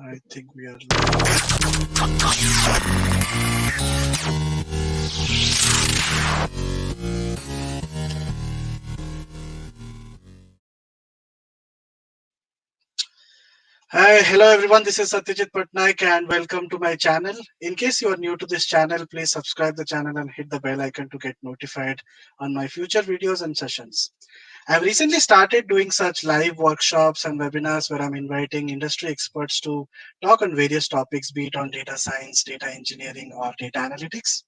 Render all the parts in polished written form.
I think we are. Hi, hello everyone. This is Satyajit Pattnaik and welcome to my channel. In case you are new to this channel, please subscribe the channel and hit the bell icon to get notified on my future videos and sessions. I've recently started doing such live workshops and webinars where I'm inviting industry experts to talk on various topics, be it on data science, data engineering, or data analytics.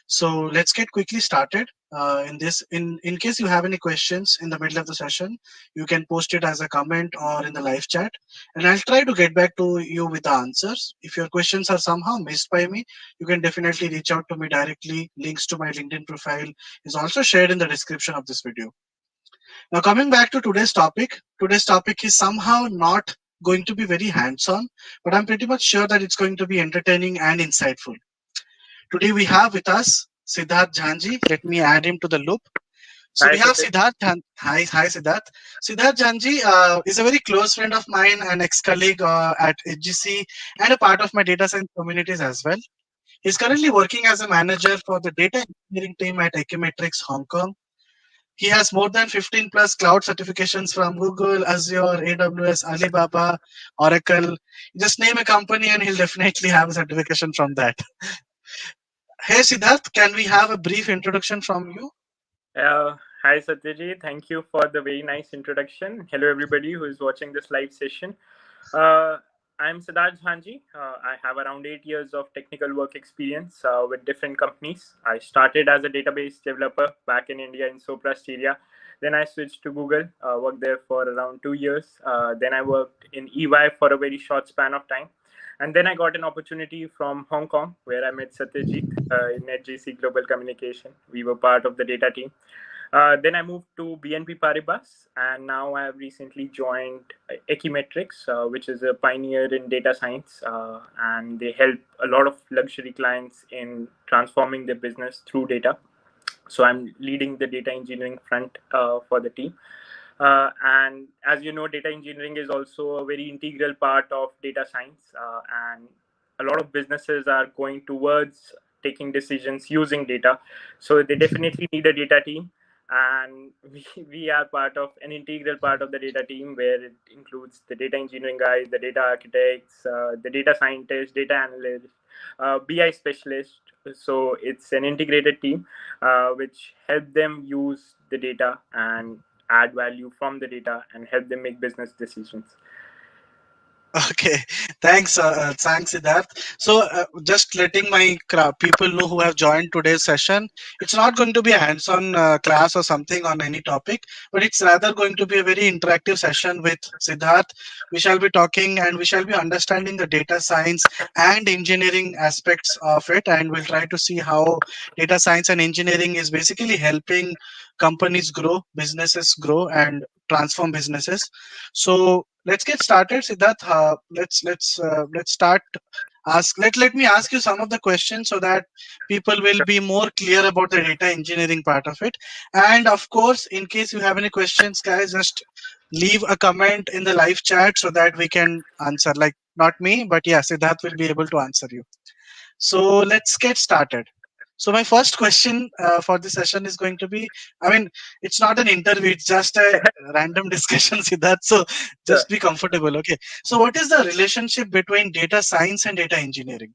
So let's get quickly started. In case you have any questions in the middle of the session, you can post it as a comment or in the live chat, and I'll try to get back to you with the answers. If your questions are somehow missed by me, you can definitely reach out to me directly. Links to my LinkedIn profile is also shared in the description of this video. Now, coming back to today's topic is somehow not going to be very hands-on, but I'm pretty much sure that it's going to be entertaining and insightful. Today we have with us Siddharth Janji. Let me add him to the loop. So Hi, we have Satya. Siddharth. Hi Siddharth. Siddharth Janji is a very close friend of mine, an ex-colleague at HGC, and a part of my data science communities as well. He's currently working as a manager for the data engineering team at 𝐨𝐭𝐴𝐻 Hong Kong. He has more than 15 plus cloud certifications from Google, Azure, AWS, Alibaba, Oracle. Just name a company and he'll definitely have a certification from that. Hey Siddharth, can we have a brief introduction from you? Hi, Satyajit. Thank you for the very nice introduction. Hello, everybody who is watching this live session. Uh, I'm Siddharth Jhanji. I have around 8 years of technical work experience with different companies. I started as a database developer back in India in Sopra Steria. Then I switched to Google, worked there for around 2 years. Then I worked in EY for a very short span of time. And then I got an opportunity from Hong Kong, where I met Satyajit in @GC Global Communication. We were part of the data team. Then I moved to BNP Paribas, and now I have recently joined Equimetrics, which is a pioneer in data science, and they help a lot of luxury clients in transforming their business through data. So I'm leading the data engineering front for the team. And as you know, data engineering is also a very integral part of data science, and a lot of businesses are going towards taking decisions using data. So they definitely need a data team, and we are part of an integral part of the data team where it includes the data engineering guys, the data architects, the data scientists, data analysts, BI specialists. So it's an integrated team which help them use the data and add value from the data and help them make business decisions. Okay, thanks Siddharth. So just letting my people know who have joined today's session, it's not going to be a hands-on class or something on any topic, but it's rather going to be a very interactive session with Siddharth. We shall be talking and we shall be understanding the data science and engineering aspects of it, and we'll try to see how data science and engineering is basically helping companies grow, businesses grow, and transform businesses. So let's get started, Siddharth. Let's start. Let me ask you some of the questions so that people will be more clear about the data engineering part of it. And of course, in case you have any questions, guys, just leave a comment in the live chat so that we can answer. Like not me, but yeah, Siddharth will be able to answer you. So let's get started. So my first question for this session is going to be, I mean, it's not an interview, it's just a random discussion, Siddharth. So Sure. just be comfortable, okay? So what is the relationship between data science and data engineering?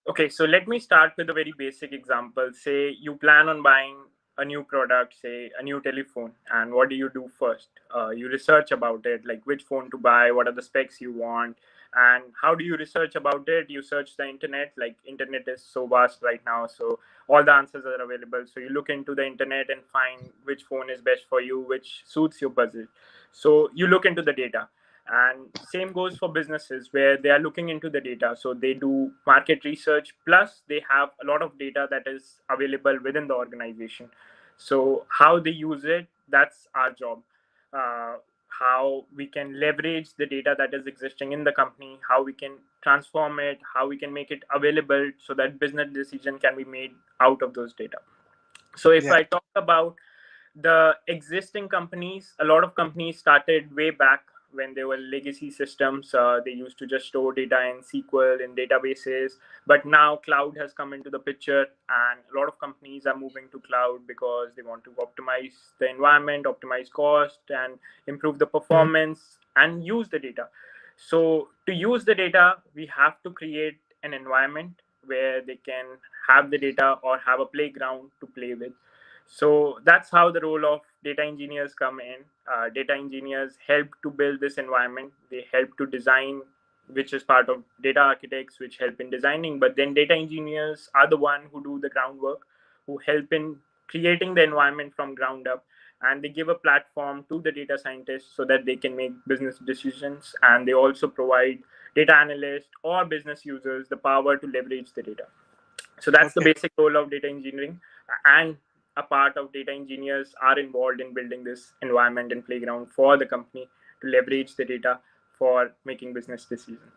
Okay, so let me start with a very basic example. Say you plan on buying a new product, say a new telephone, and what do you do first? You research about it, like which phone to buy, what are the specs you want, and how do you research about it? You search the internet. Like internet is so vast right now, so all the answers are available. So you look into the internet and find which phone is best for you, which suits your budget. So you look into the data, and same goes for businesses where they are looking into the data. So they do market research, plus they have a lot of data that is available within the organization. So how they use it, that's our job. uh, how we can leverage the data that is existing in the company, how we can transform it, how we can make it available so that business decision can be made out of those data. So if Yeah, I talk about the existing companies, a lot of companies started way back when there were legacy systems. They used to just store data in SQL, in databases. But now cloud has come into the picture, and a lot of companies are moving to cloud because they want to optimize the environment, optimize cost, and improve the performance and use the data. So to use the data, we have to create an environment where they can have the data or have a playground to play with. So that's how the role of data engineers come in. Data engineers help to build this environment. They help to design, which is part of data architects, which help in designing. But then data engineers are the one who do the groundwork, who help in creating the environment from ground up, and they give a platform to the data scientists so that they can make business decisions. And they also provide data analysts or business users the power to leverage the data. So that's the Okay. basic role of data engineering. And a part of data engineers are involved in building this environment and playground for the company to leverage the data for making business decisions.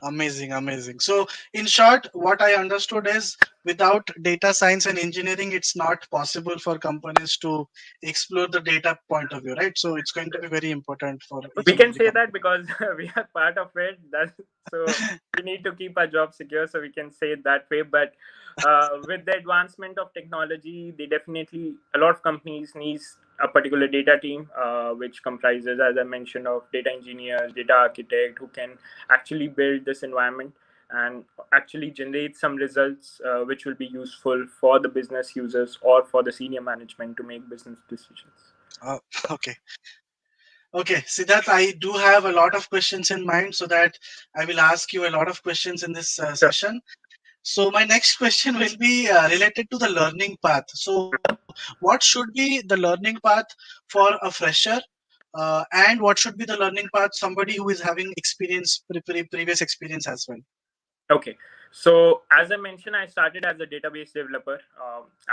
Amazing, amazing. So, in short, what I understood is without data science and engineering, it's not possible for companies to explore the data point of view, right? So, it's going to be very important for each We and can every say that company. because we are part of it. So we need to keep our job secure, so we can say it that way. But with the advancement of technology, they definitely, a lot of companies needs a particular data team, which comprises, as I mentioned, of data engineers, data architect, who can actually build this environment and actually generate some results which will be useful for the business users or for the senior management to make business decisions. Uh, okay. Okay, Siddharth, I do have a lot of questions in mind, so that I will ask you a lot of questions in this Sure. session. So my next question will be related to the learning path. So what should be the learning path for a fresher, and what should be the learning path somebody who is having experience, previous experience as well? Okay. So as I mentioned, I started as a database developer.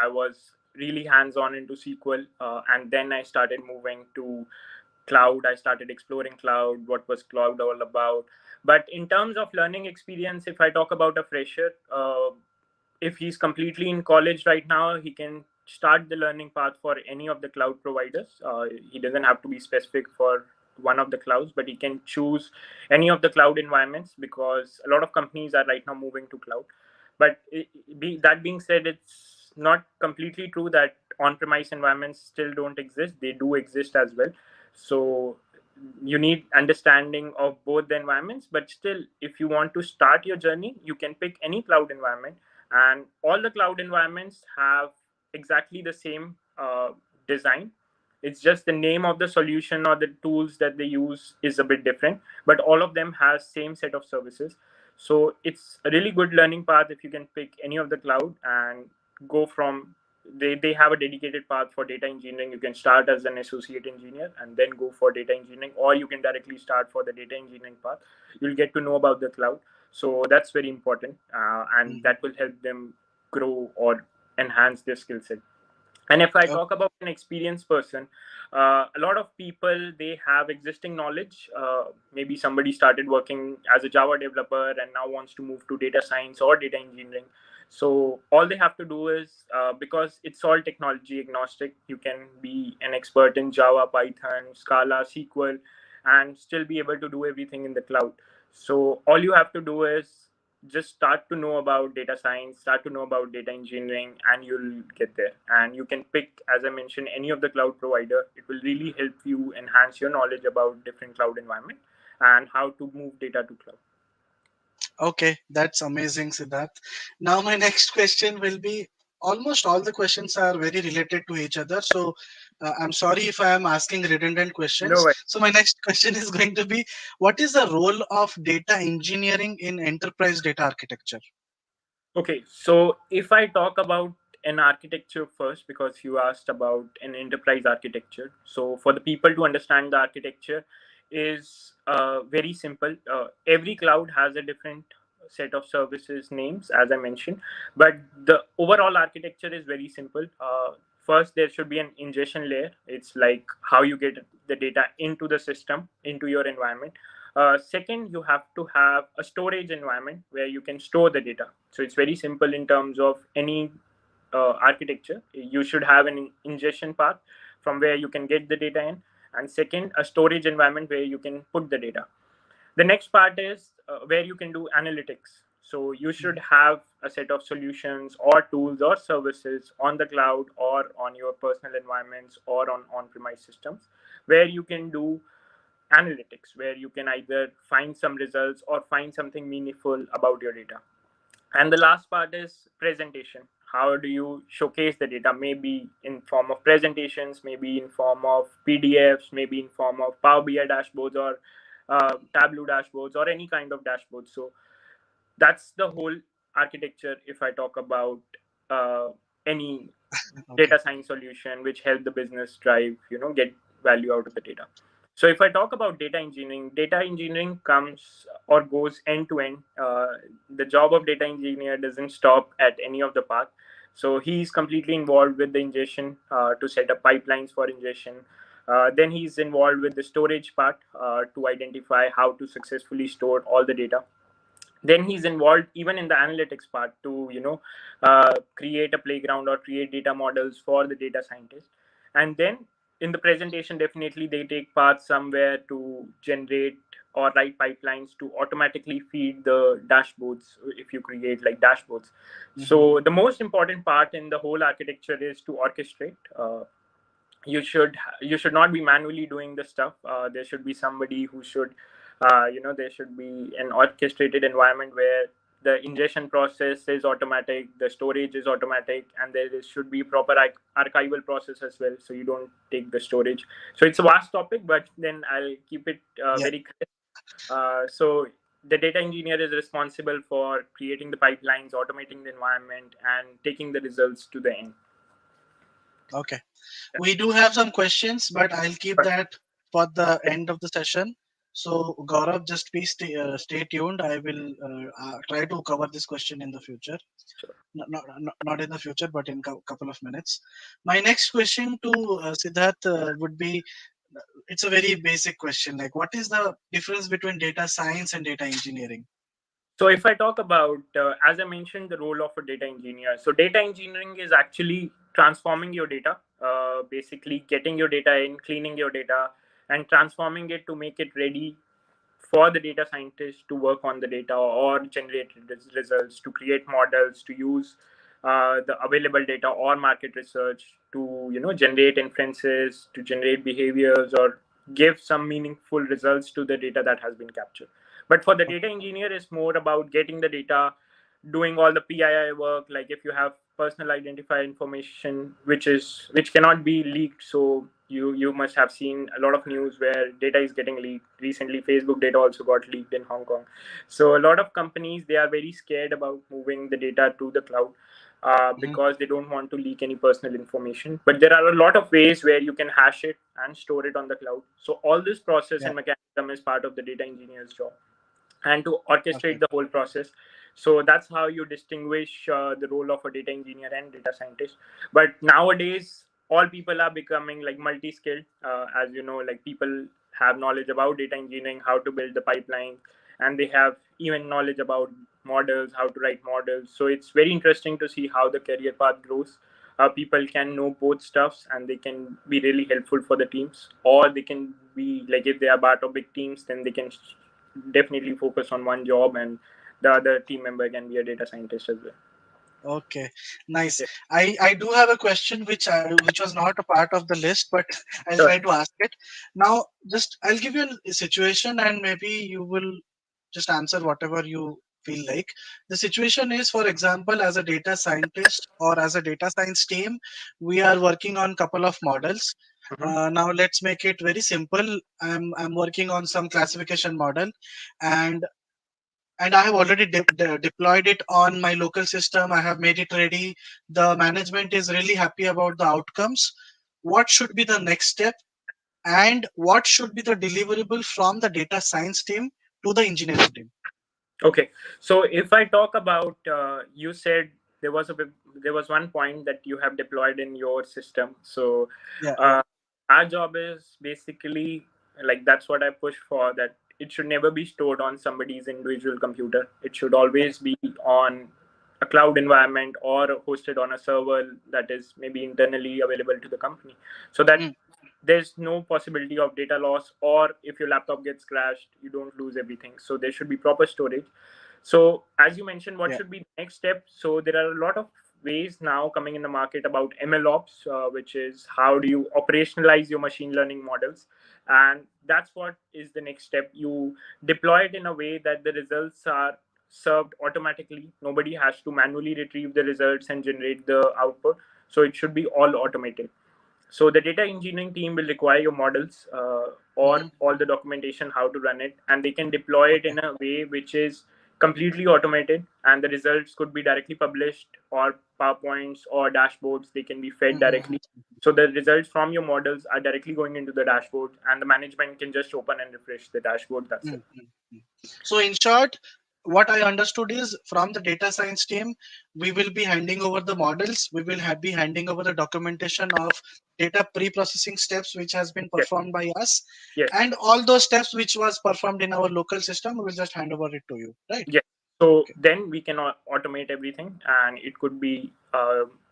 I was really hands-on into SQL, and then I started moving to cloud. I started exploring cloud, what was cloud all about. But in terms of learning experience, if I talk about a fresher, if he's completely in college right now, he can start the learning path for any of the cloud providers. He doesn't have to be specific for one of the clouds, but he can choose any of the cloud environments because a lot of companies are right now moving to cloud. But that being said, it's not completely true that on-premise environments still don't exist. They do exist as well. So you need understanding of both the environments. But still, if you want to start your journey, you can pick any cloud environment, and all the cloud environments have exactly the same design. It's just the name of the solution or the tools that they use is a bit different, but all of them has same set of services. So it's a really good learning path if you can pick any of the cloud and go from. They have a dedicated path for data engineering. You can start as an associate engineer and then go for data engineering, or you can directly start for the data engineering path. You'll get to know about the cloud, so that's very important, and Mhm. that will help them grow or enhance their skill set. And if I Oh, talk about an experienced person, a lot of people, they have existing knowledge. Maybe somebody started working as a Java developer and now wants to move to data science or data engineering. So all they have to do is, because it's all technology agnostic, you can be an expert in Java, Python, Scala, SQL, and still be able to do everything in the cloud. So all you have to do is just start to know about data science, start to know about data engineering, and you'll get there. And you can pick, as I mentioned, any of the cloud provider. It will really help you enhance your knowledge about different cloud environment and how to move data to cloud. okay, that's amazing, Siddharth. Now my next question will be, almost all the questions are very related to each other. So I'm sorry if I am asking redundant No questions. way. So my next question is going to be, what is the role of data engineering in enterprise data architecture? Okay, so if I talk about an architecture first, because you asked about an enterprise architecture. So for the people to understand the architecture is very simple. Every cloud has a different set of services names, as I mentioned, but the overall architecture is very simple. First, there should be an ingestion layer. It's like how you get the data into the system, into your environment. Second, you have to have a storage environment where you can store the data. So it's very simple in terms of any architecture. You should have an ingestion path from where you can get the data in. and second, a storage environment where you can put the data. The next part is where you can do analytics. So you should have a set of solutions or tools or services on the cloud or on your personal environments or on on-premise systems where you can do analytics, where you can either find some results or find something meaningful about your data. And the last part is presentation. How do you showcase the data? Maybe in form of presentations, maybe in form of PDFs, maybe in form of Power BI dashboards or Tableau dashboards or any kind of dashboard. So that's the whole architecture. If I talk about any Okay. data science solution which help the business drive, get value out of the data. So if I talk about data engineering comes or goes end to end. The job of data engineer doesn't stop at any of the path. So he's completely involved with the ingestion to set up pipelines for ingestion. Then he's involved with the storage part to identify how to successfully store all the data. Then he's involved even in the analytics part to create a playground or create data models for the data scientists. And then in the presentation, definitely they take part somewhere to generate or write pipelines to automatically feed the dashboards if you create like dashboards. Hmm. So the most important part in the whole architecture is to orchestrate. You should not be manually doing the stuff. There should be somebody who should there should be an orchestrated environment where the ingestion process is automatic, the storage is automatic, and there should be proper archival process as well, so you don't take the storage. So it's a vast topic, but then I'll keep it Yeah. very clear. So the data engineer is responsible for creating the pipelines, automating the environment, and taking the results to the end. Okay. We do have some questions, but I'll keep But that for the end of the session. So, Gaurav, just please stay tuned. I will try to cover this question in the future. sure. Not in the future, but in a couple of minutes. My next question to Siddharth would be, it's a very basic question. Like, what is the difference between data science and data engineering? So if I talk about, as I mentioned, the role of a data engineer. So data engineering is actually transforming your data, basically getting your data in, cleaning your data, and transforming it to make it ready for the data scientists to work on the data or generate results, to create models, to use the available data or market research to generate inferences, to generate behaviors, or give some meaningful results to the data that has been captured. But for the data engineer, it's more about getting the data, doing all the PII work. Like if you have personal identifier information, which cannot be leaked, so you must have seen a lot of news where data is getting leaked. Recently, Facebook data also got leaked in Hong Kong. So a lot of companies, they are very scared about moving the data to the cloud. Mhm. Because they don't want to leak any personal information. But there are a lot of ways where you can hash it and store it on the cloud. So all this process Yeah. and mechanism is part of the data engineer's job, and to Okay. orchestrate the whole process. So that's how you distinguish the role of a data engineer and data scientist. But nowadays, all people are becoming like multi-skilled. As you know, like people have knowledge about data engineering, how to build the pipeline, and they have even knowledge about models, how to write models. So it's very interesting to see how the career path grows. People can know both stuffs and they can be really helpful for the teams, or they can be like, if they are part of big teams, then they can definitely focus on one job, and the other team member can be a data scientist as well. Okay, nice. Yeah. I do have a question which was not a part of the list, but I'll Sure. try to ask it. Now, just I'll give you a situation, and maybe you will just answer whatever you feel like. The situation is, for example, as a data scientist or as a data science team, we are working on couple of models. Mhm. Now let's make it very simple. I'm working on some classification model, and I have already deployed it on my local system. I have made it ready. The management is really happy about the outcomes. What should be the next step, and what should be the deliverable from the data science team to the engineering team? Okay, so if I talk about, you said there was one point that you have deployed in your system. So Yeah, yeah. uh, our job is basically, like, that's what I push for, that it should never be stored on somebody's individual computer. It should always be on a cloud environment or hosted on a server that is maybe internally available to the company, so that Mm, there's no possibility of data loss, or if your laptop gets crashed, you don't lose everything. So there should be proper storage. So as you mentioned, what Yeah. should be the next step? So there are a lot of ways now coming in the market about ML ops, which is how do you operationalize your machine learning models, and that's what is the next step. You deploy it in a way that the results are served automatically. Nobody has to manually retrieve the results and generate the output. So it should be all automated. So the data engineering team will require your models, or Hmm. all the documentation how to run it, and they can deploy it Okay. in a way which is completely automated, and the results could be directly published, or PowerPoints or dashboards. They can be fed Hmm. directly. So the results from your models are directly going into the dashboard, and the management can just open and refresh the dashboard. That's it. So in short, what I understood is from the data science team, we will be handing over the models. We will be handing over the documentation of data pre-processing steps, which has been Yes. performed by us, Yes. and all those steps which was performed in our local system, we will just hand over it to you, right? Yes. So Okay, then we can automate everything, and it could be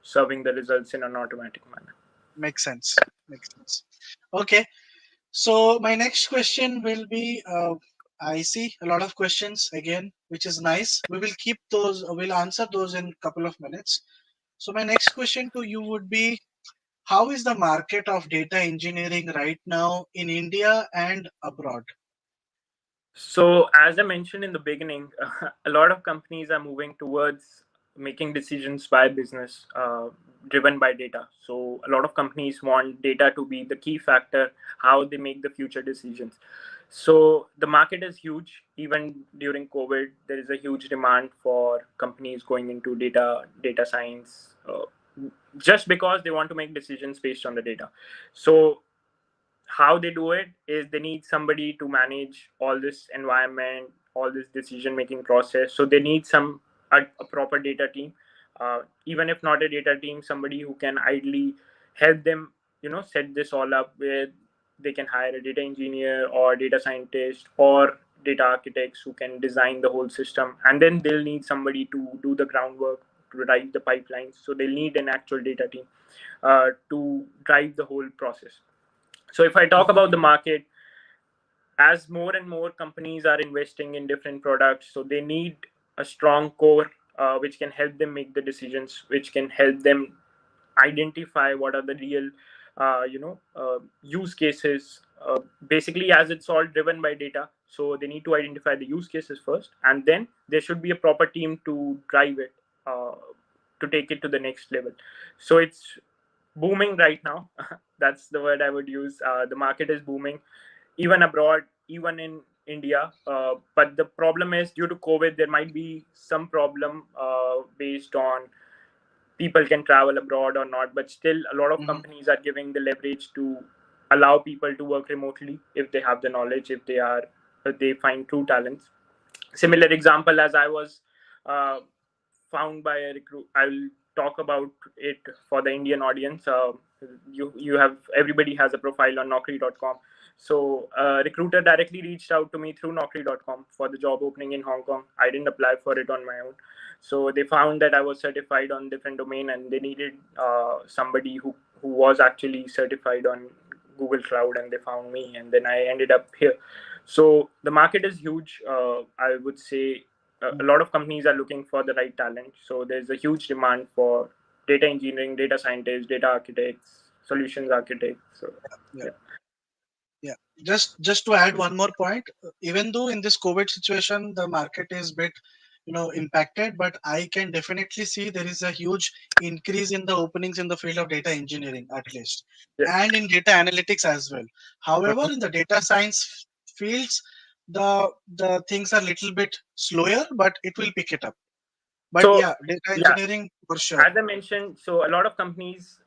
serving the results in an automatic manner. makes sense. Makes sense. Okay. So my next question will be, I see a lot of questions again, which is nice. We will keep those, we'll answer those in a couple of minutes. So my next question to you would be, how is the market of data engineering right now in India and abroad? So, as I mentioned in the beginning, a lot of companies are moving towards making decisions by business, driven by data. So, a lot of companies want data to be the key factor how they make the future decisions. So, the market is huge. Even during COVID, there is a huge demand for companies going into data science, just because they want to make decisions based on the data. So, how they do it is they need somebody to manage all this environment, all this decision making process. So they need a proper data team, even if not a data team, somebody who can ideally help them, set this all up, where they can hire a data engineer or data scientist or data architects who can design the whole system, and then they'll need somebody to do the groundwork, to write the pipelines. So they'll need an actual data team to drive the whole process. So if I talk Mhm. about the market, as more and more companies are investing in different products, so they need a strong core, which can help them make the decisions, which can help them identify what are the real use cases, basically, as it's all driven by data. So they need to identify the use cases first, and then there should be a proper team to drive it, uh, to take it to the next level. So it's booming right now. That's the word I would use. The market is booming, even abroad, even in India. But the problem is, due to COVID, there might be some problem based on people can travel abroad or not. But still, a lot of Mhm. companies are giving the leverage to allow people to work remotely if they have the knowledge, if they find true talents. Similar example, as I was uh, found by a recruit. I'll talk about it for the Indian audience. You have, everybody has a profile on Naukri.com. So recruiter directly reached out to me through Naukri.com for the job opening in Hong Kong. I didn't apply for it on my own. So they found that I was certified on different domain, and they needed somebody who was actually certified on Google Cloud, and they found me, and then I ended up here. So the market is huge. I would say a lot of companies are looking for the right talent. So there's a huge demand for data engineering, data scientists, data architects, solutions architects. So Yeah. yeah. Yeah. Just to add one more point, even though in this COVID situation the market is bit, impacted, but I can definitely see there is a huge increase in the openings in the field of data engineering at least, Yes. and in data analytics as well. However, in the data science fields, the things are little bit slower, but it will pick it up. But So yeah, data yeah, engineering for sure. as I mentioned, so a lot of companies,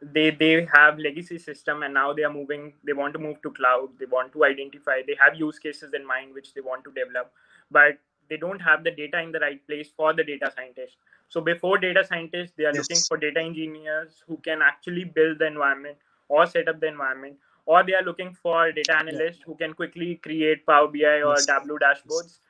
they have legacy system, and now they are moving. They want to move to cloud. They want to identify. They have use cases in mind which they want to develop, but they don't have the data in the right place for the data scientist. So before data scientists, they are looking Yes. for data engineers who can actually build the environment or set up the environment, or they are looking for data Yeah. analysts who can quickly create Power BI or Yes. Tableau Yes. dashboards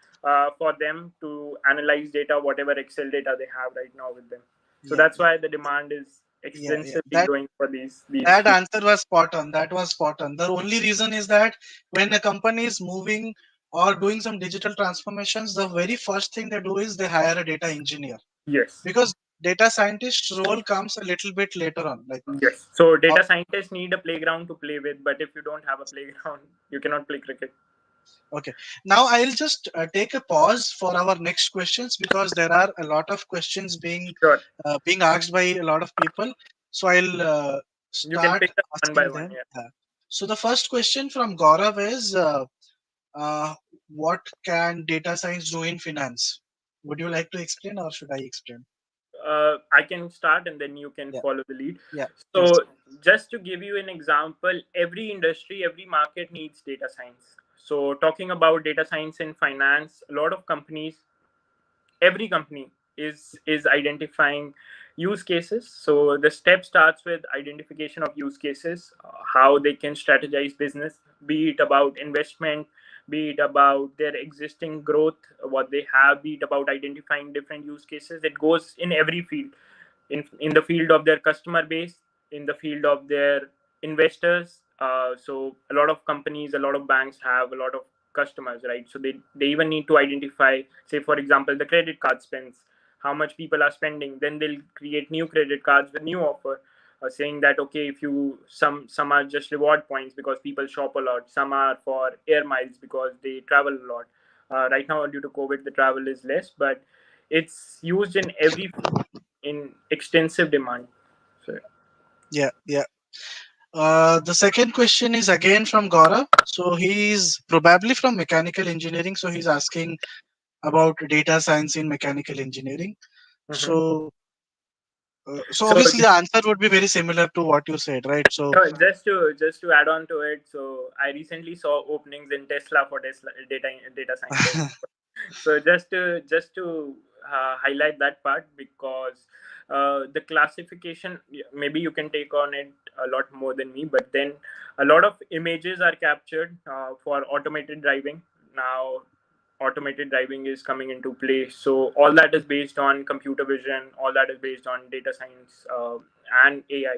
for them to analyze data, whatever Excel data they have right now with them. So Yeah. that's Yeah. why the demand is Yeah. extensively going for these That fields. answer was spot on. That was spot on. The only reason is that when a company is moving or doing some digital transformations, the very first thing they do is they hire a data engineer, Yes. because data scientist role comes a little bit later on. Like, Yes. So or- data scientists need a playground to play with, but if you don't have a playground, you cannot play cricket. okay. Now I'll just take a pause for our next questions, because there are a lot of questions Sure. being asked by a lot of people. So I'll You can start pick them one by asking one. them. Yeah. So the first question from Gaurav is, uh, what can data science do in finance? Would you like to explain, or should I explain? I can start and then you can Yeah, follow the lead. yeah, please. So, just to give you an example, every industry, every market needs data science. So, talking about data science in finance, a lot of companies, every company is identifying use cases. So the step starts with identification of use cases, how they can strategize business, be it about investment, be it about their existing growth, what they have, be it about identifying different use cases. It goes in every field, in the field of their customer base, in the field of their investors. So a lot of companies, a lot of banks have a lot of customers, right? So they even need to identify, say for example, the credit card spends, how much people are spending. Then they'll create new credit cards with new offer, saying that okay, if you some are just reward points because people shop a lot, some are for air miles because they travel a lot. Right now due to COVID the travel is less, but it's used in every in extensive demand. So Yeah, yeah. The second question is again from Gaurav. So he's probably from mechanical engineering. So he's asking about data science in mechanical engineering. mhm. So so obviously the answer would be very similar to what you said, right? So just to add on to it, so I recently saw openings in Tesla for Tesla data scientists. So just to highlight that part, because the classification, maybe you can take on it a lot more than me, but then a lot of images are captured for automated driving now. Automated driving is coming into play, so all that is based on computer vision, all that is based on data science and AI.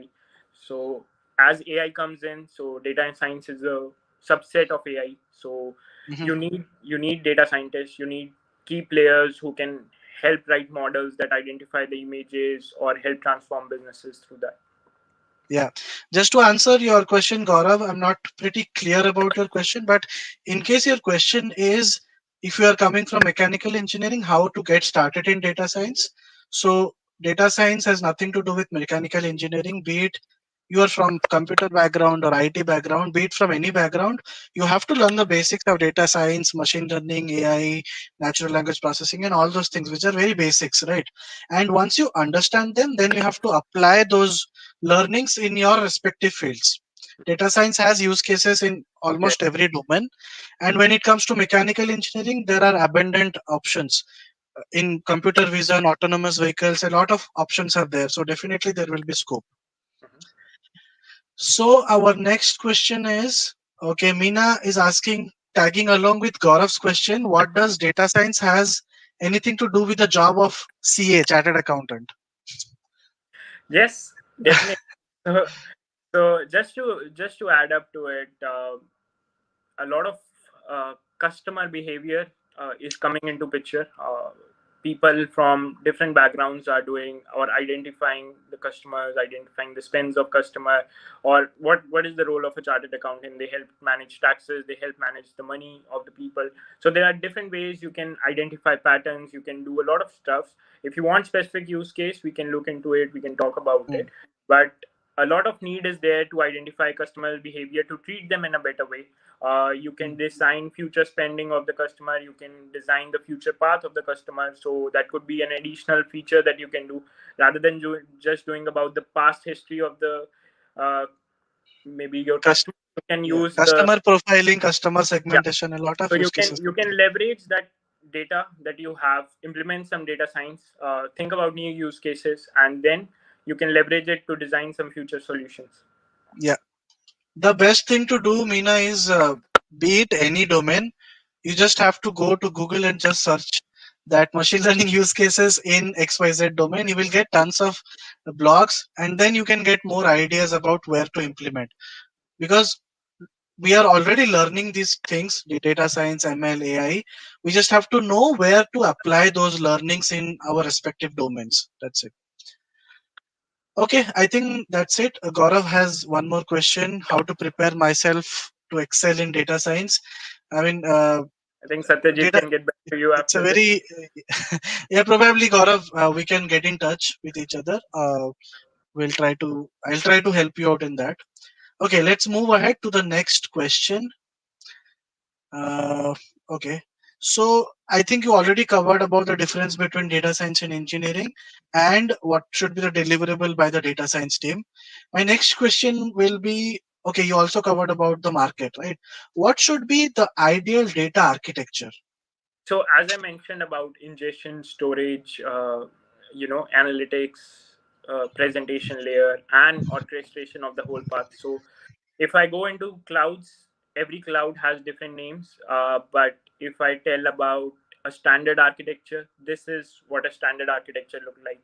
So as AI comes in, so data science is a subset of AI. So mhm. you need data scientists, you need key players who can help write models that identify the images or help transform businesses through that. Yeah. Just to answer your question, Gaurav, I'm not pretty clear about your question, but in case your question is if you are coming from mechanical engineering, how to get started in data science. So, data science has nothing to do with mechanical engineering, be it you are from computer background or IT background, be it from any background, you have to learn the basics of data science, machine learning, AI, natural language processing, and all those things, which are very basics, right? And once you understand them, then you have to apply those learnings in your respective fields. Data science has use cases in Yes. almost every domain. And when it comes to mechanical engineering, there are abundant options. In computer vision, autonomous vehicles, a lot of options are there. So definitely there will be scope. Mhm. So our next question is, okay, Meena is asking, tagging along with Gaurav's question, what does data science has anything to do with the job of CA, chartered accountant? Yes, definitely. So, so just to add up to it, a lot of customer behavior is coming into picture. People from different backgrounds are doing or identifying the customers, identifying the spends of customer, or what is the role of a chartered accountant. They help manage taxes, they help manage the money of the people. So there are different ways you can identify patterns, you can do a lot of stuff. If you want specific use case, we can look into it, we can talk about it. Mm, But a lot of need is there to identify customer behavior, to treat them in a better way. You can mm. design future spending of the customer, you can design the future path of the customer. So that could be an additional feature that you can do, rather than just doing about the past history of the uh, maybe your Cust- customer. You can yeah. use the Customer profiling, customer yeah. segmentation, a lot of So use you can cases you are can leverage that data that you have, implement some data science, think about new use cases, and then you can leverage it to design some future solutions. there. Yeah. The best thing to do, Meena, is be it any domain, you just have to go to Google and just search. that machine learning use cases in XYZ domain, you will get tons of blogs, and then you can get more ideas about where to implement. Because we are already learning these things, the data science, ML, AI. We just have to know where to apply those learnings in our respective domains. That's it. Okay, I think that's it. Gaurav has one more question: how to prepare myself to excel in data science? I mean, I think Satyajit data. can get back to you It's a after this. very yeah. Probably Gaurav, we can get in touch with each other. We'll try to. I'll try to help you out in that. Okay, let's move ahead to the next question. Uh, okay. So I think you already covered about the difference between data science and engineering and what should be the deliverable by the data science team. My next question will be, okay, you also covered about the market, right? What should be the ideal data architecture? So as I mentioned about ingestion, storage, analytics, presentation layer, and orchestration of the whole path. So if I go into clouds, every cloud has different names. But if I tell about a standard architecture, this is what a standard architecture look like.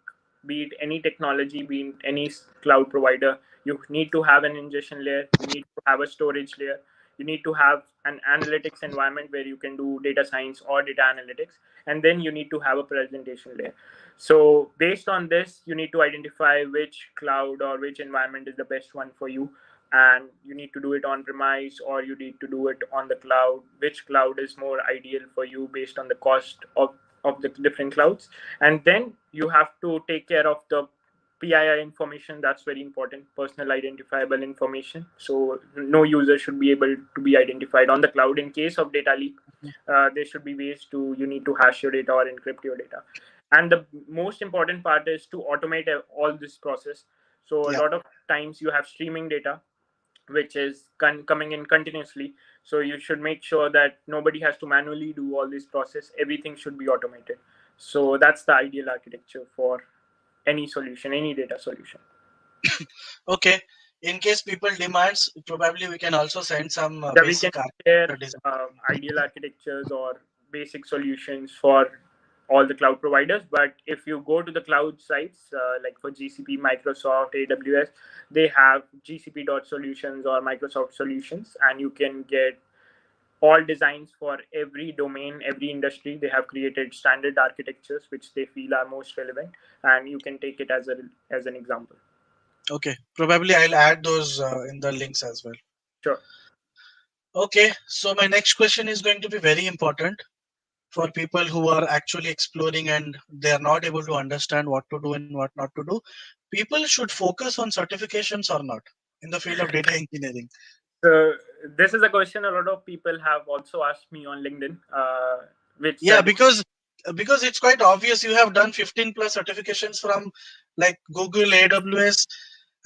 Be it any technology, be it any cloud provider, you need to have an ingestion layer. You need to have a storage layer. You need to have an analytics environment where you can do data science or data analytics, and then you need to have a presentation layer. So based on this, you need to identify which cloud or which environment is the best one for you, and you need to do it on premise or you need to do it on the cloud. Which cloud is more ideal for you based on the cost of the different clouds. And then you have to take care of the PII information. That's very important, personal identifiable information. So no user should be able to be identified on the cloud. In case of data leak, there should be ways to, you need to hash your data or encrypt your data. And the most important part is to automate all this process. So a Yeah. lot of times you have streaming data which is coming in continuously. So you should make sure that nobody has to manually do all this process. Everything should be automated. So that's the ideal architecture for any solution, any data solution. Okay. In case people demands, probably we can also send some Yeah, we can basic share architecture design. ideal architectures or basic solutions for all the cloud providers. But if you go to the cloud sites, like for GCP, Microsoft, AWS, they have GCP dot solutions or Microsoft solutions, and you can get all designs for every domain, every industry. They have created standard architectures which they feel are most relevant, and you can take it as an example. Okay. Probably I'll add those in the links as well. Sure. Okay. So my next question is going to be very important for people who are actually exploring and they are not able to understand what to do and what not to do. People should focus on certifications or not in the field of data engineering. So this is a question a lot of people have also asked me on LinkedIn. Which Yeah, certificate? because it's quite obvious you have done 15 plus certifications from like Google, AWS.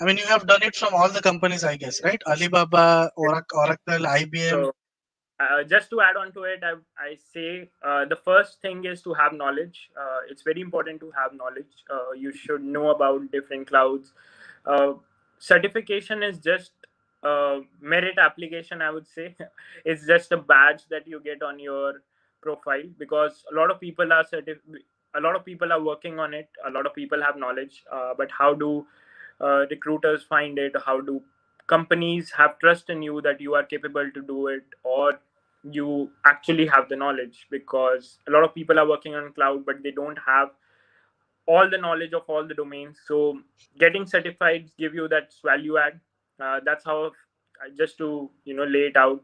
I mean, you have done it from all the companies, I guess, right? Alibaba, Oracle, IBM. So just to add on to it, I say the first thing is to have knowledge. It's very important to have knowledge. You should know about different clouds. Uh, Certification is just merit application, I would say. It's just a badge that you get on your profile, because a lot of people are working on it. A lot of people have knowledge, but how do recruiters find it? How do companies have trust in you that you are capable to do it, or you actually have the knowledge? Because a lot of people are working on cloud but they don't have all the knowledge of all the domains. So getting certified give you that value add. That's how, just to lay it out,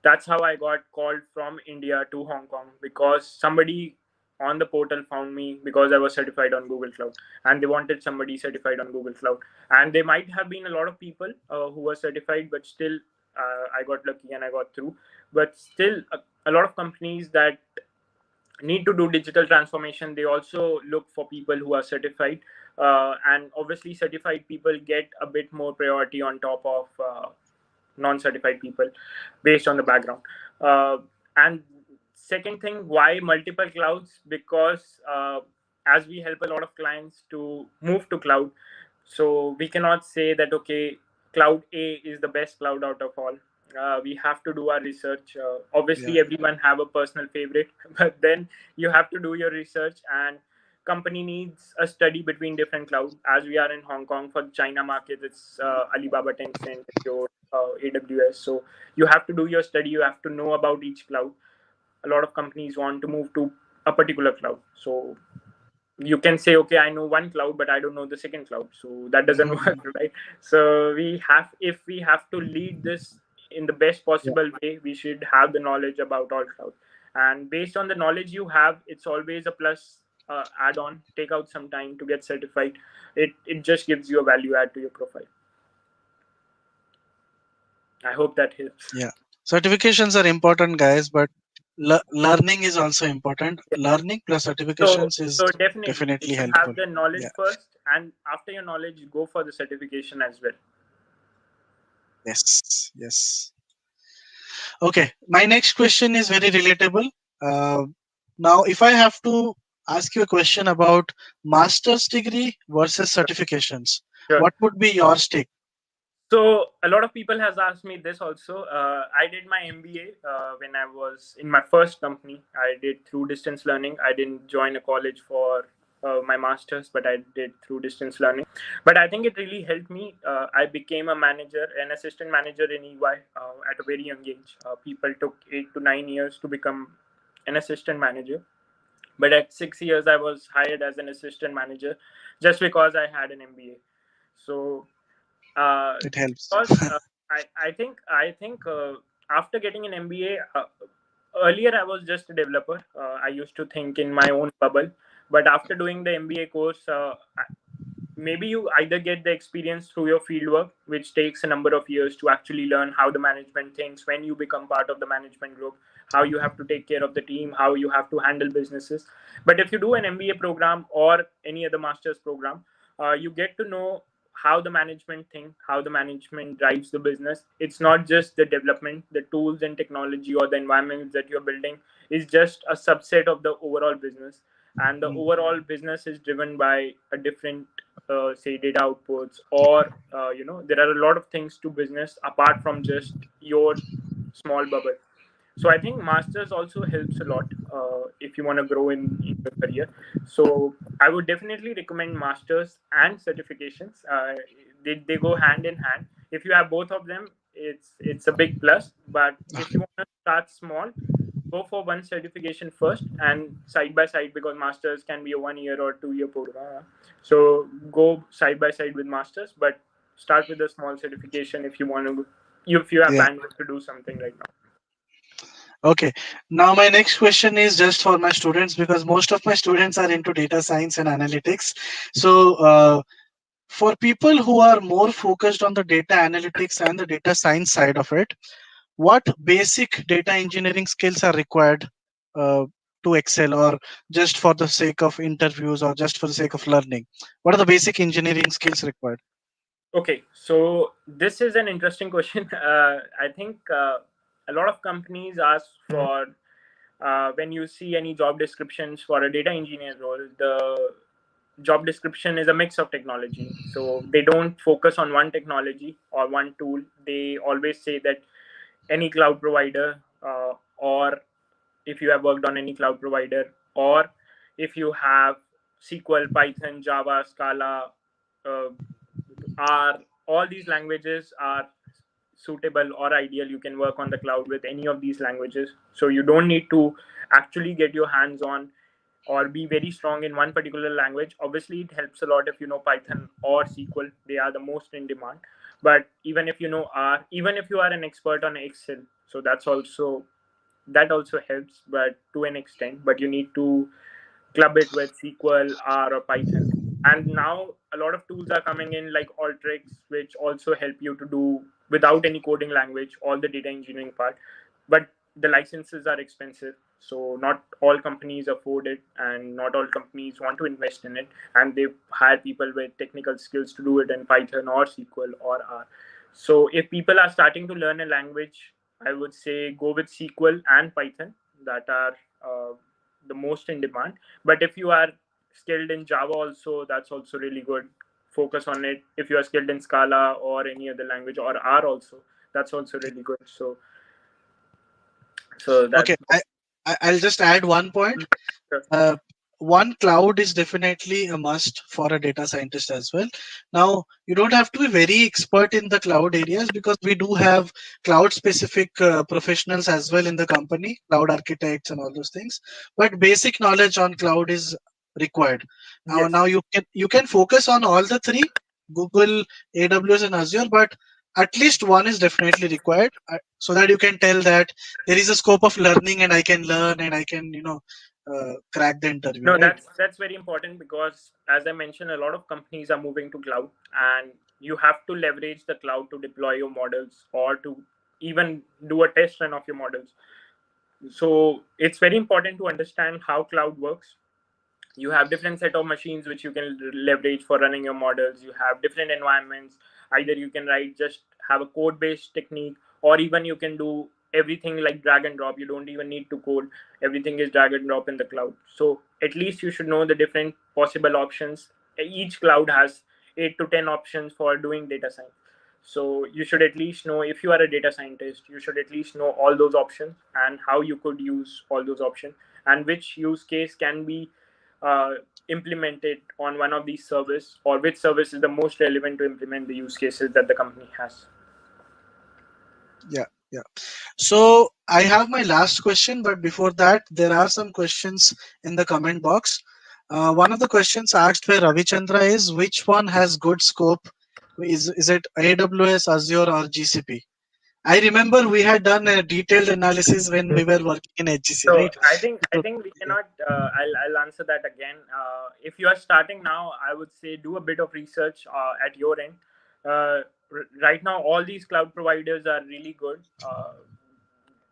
that's how I got called from India to Hong Kong, because somebody on the portal found me because I was certified on Google Cloud, and they wanted somebody certified on Google Cloud. And there might have been a lot of people who were certified, but still, I got lucky and I got through. But still, a lot of companies that need to do digital transformation, they also look for people who are certified. And obviously, certified people get a bit more priority on top of non-certified people based on the background. And second thing, why multiple clouds? Because as we help a lot of clients to move to cloud, so we cannot say that okay, cloud A is the best cloud out of all. We have to do our research. Obviously, Yeah. everyone have a personal favorite, but then you have to do your research, and company needs a study between different cloud. As we are in Hong Kong, for the China market, it's Alibaba, Tencent, your AWS. So you have to do your study. You have to know about each cloud. A lot of companies want to move to a particular cloud. So you can say, okay, I know one cloud, but I don't know the second cloud. So that doesn't work, Mhm. right? So if we have to lead this in the best Yeah. possible way, we should have the knowledge about all cloud. And based on the knowledge you have, it's always a plus add on. Take out some time to get certified. It just gives you a value add to your profile. I hope that helps. Yeah. Certifications are important, guys, but learning is also important. Yeah. Learning plus So, certifications is so definitely, you definitely should helpful. have the knowledge Yeah. first, and after your knowledge, go for the certification as well. Yes. Yes. Okay. My next question is very relatable. Uh, Now, if I have to ask you a question about master's degree versus certifications, Sure. what would be your take? So a lot of people has asked me this also. I did my MBA when I was in my first company. I did through distance learning. I didn't join a college for my masters, but I did through distance learning. But I think it really helped me. I became a manager, an assistant manager in EY at a very young age. People took 8 to 9 years to become an assistant manager. But at 6 years, I was hired as an assistant manager just because I had an MBA. So uh, It helps. because I think after getting an MBA, earlier I was just a developer. I used to think in my own bubble, but after doing the MBA course, maybe you either get the experience through your fieldwork, which takes a number of years to actually learn how the management thinks when you become part of the management group, how you have to take care of the team, how you have to handle businesses. But if you do an MBA program or any other master's program, you get to know how the management think, how the management drives the business. It's not just the development, the tools and technology or the environments that you're building is just a subset of the overall business, and the Mm. overall business is driven by a different say data outputs, or there are a lot of things to business apart from just your small bubble. So I think masters also helps a lot if you want to grow in your career. So I would definitely recommend masters and certifications. They go hand in hand. If you have both of them, it's a big plus. But if you want to start small, go for one certification first and side by side, because masters can be a 1 year or 2 year program. So go side by side with masters, but start with a small certification if you want to, if you have Yeah. bandwidth to do something right now. Okay. Now, my next question is just for my students because most of my students are into data science and analytics. So, for people who are more focused on the data analytics and the data science side of it, what basic data engineering skills are required uh, to excel, or just for the sake of interviews, or just for the sake of learning? What are the basic engineering skills required? Okay, so this is an interesting question. I think a lot of companies ask for, when you see any job descriptions for a data engineer role, the job description is a mix of technology. So they don't focus on one technology or one tool. They always say that any cloud provider, or if you have worked on any cloud provider, or if you have SQL, Python, Java, Scala, uh, R, all these languages are suitable or ideal. You can work on the cloud with any of these languages. So you don't need to actually get your hands on or be very strong in one particular language. Obviously, it helps a lot if you know Python or SQL. They are the most in demand. But even if you know R, even if you are an expert on Excel, so that also helps, but to an extent. But you need to club it with SQL, R, or Python. And now a lot of tools are coming in like Alteryx, which also help you to do without any coding language all the data engineering part. But the licenses are expensive, so not all companies afford it, and not all companies want to invest in it. And they hire people with technical skills to do it in Python or SQL or R. So if people are starting to learn a language, I would say go with SQL and Python, that are the most in demand. But if you are skilled in Java also, that's also really good. Focus on it. If you are skilled in Scala or any other language, or R also, that's also really good. So Okay, that's I'll just add one point. sure. Uh, One, cloud is definitely a must for a data scientist as well. Now, you don't have to be very expert in the cloud areas, because we do have cloud specific professionals as well in the company, cloud architects and all those things. But basic knowledge on cloud is required. Now Yes. you can focus on all the three: Google, AWS, and Azure, but at least one is definitely required, so that you can tell that there is a scope of learning, and I can learn, and I can crack the interview, No, right? that's very important because, as I mentioned, a lot of companies are moving to cloud, and you have to leverage the cloud to deploy your models or to even do a test run of your models. So it's very important to understand how cloud works. You have different set of machines which you can leverage for running your models. You have different environments. Either you can write just have a code based technique, or even you can do everything like drag and drop. You don't even need to code. Everything is drag and drop in the cloud. So at least you should know the different possible options. Each cloud has 8 to 10 options for doing data science. So you should at least know, if you are a data scientist, you should at least know all those options and how you could use all those options, and which use case can be uh, implemented on one of these service, or which service is the most relevant to implement the use cases that the company has. Yeah, yeah. So I have my last question, but before that, there are some questions in the comment box. One of the questions asked by Ravichandra is, which one has good scope? Is it AWS, Azure, or GCP? I remember we had done a detailed analysis when we were working in HGC, So right? I think we Yeah. cannot. I'll answer that again. If you are starting now, I would say do a bit of research at your end. Right now, all these cloud providers are really good.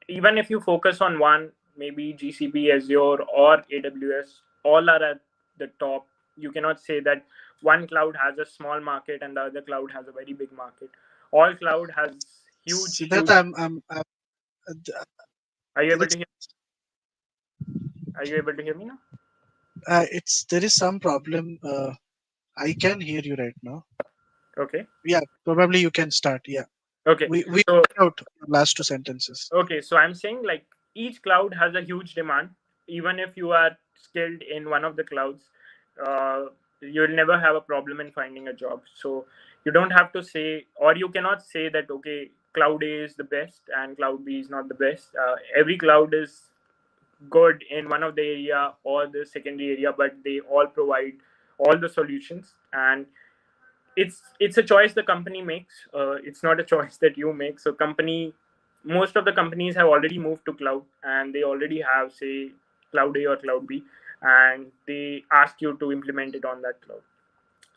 Even if you focus on one, maybe GCP, Azure, or AWS, all are at the top. You cannot say that one cloud has a small market and the other cloud has a very big market. All cloud has huge, Siddharth, huge. Are you there able is to hear? Are you able to hear me now? there is some problem. I can hear you right now. Okay. Yeah, probably you can start. Yeah, Okay. we So out your last two sentences. okay. So I'm saying like each cloud has a huge demand. Even if you are skilled in one of the clouds, uh, you'll never have a problem in finding a job. So you don't have to say, or you cannot say that okay, cloud A is the best and cloud B is not the best. Every cloud is good in one of the area or the secondary area, but they all provide all the solutions, and it's a choice the company makes. It's not a choice that you make. So company most of the companies have already moved to cloud, and they already have, say, cloud A or cloud B, and they ask you to implement it on that cloud.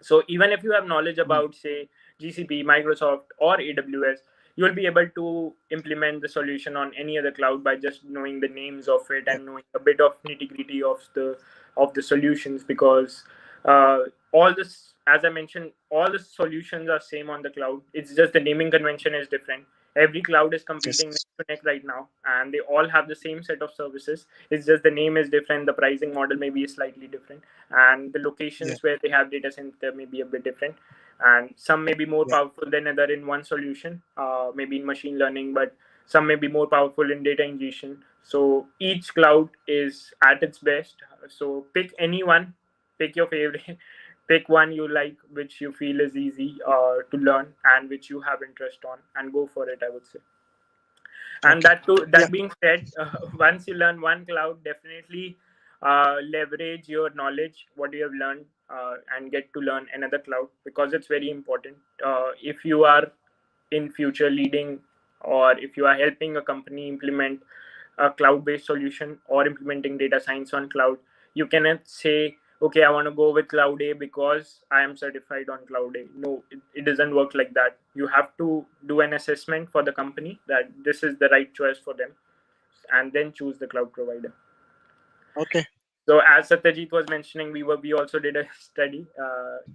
So even if you have knowledge Mm. about, say, GCP, Microsoft, or AWS, you will be able to implement the solution on any other cloud by just knowing the names of it Yeah, and knowing a bit of nitty gritty of the solutions. Because uh, all this, as I mentioned, all the solutions are same on the cloud. It's just the naming convention is different. Every cloud is competing neck yes, to neck right now, and they all have the same set of services. It's just the name is different, the pricing model may be slightly different, and the yeah, locations where they have data center may be a bit different, and some may be more yeah, powerful than other in one solution, maybe in machine learning, but some may be more powerful in data ingestion. So each cloud is at its best. So pick any one, pick your favorite, pick one you like, which you feel is easy to learn and which you have interest on, and go for it, I would say. And okay, that too, yeah, that being said, once you learn one cloud, definitely leverage your knowledge what you have learned, and get to learn another cloud, because it's very important. If you are in future leading, or if you are helping a company implement a cloud based solution or implementing data science on cloud, you cannot say, okay, I want to go with cloud A because I am certified on cloud A. No, it doesn't work like that. You have to do an assessment for the company that this is the right choice for them, and then choose the cloud provider. okay, So as Satyajit was mentioning, we also did a study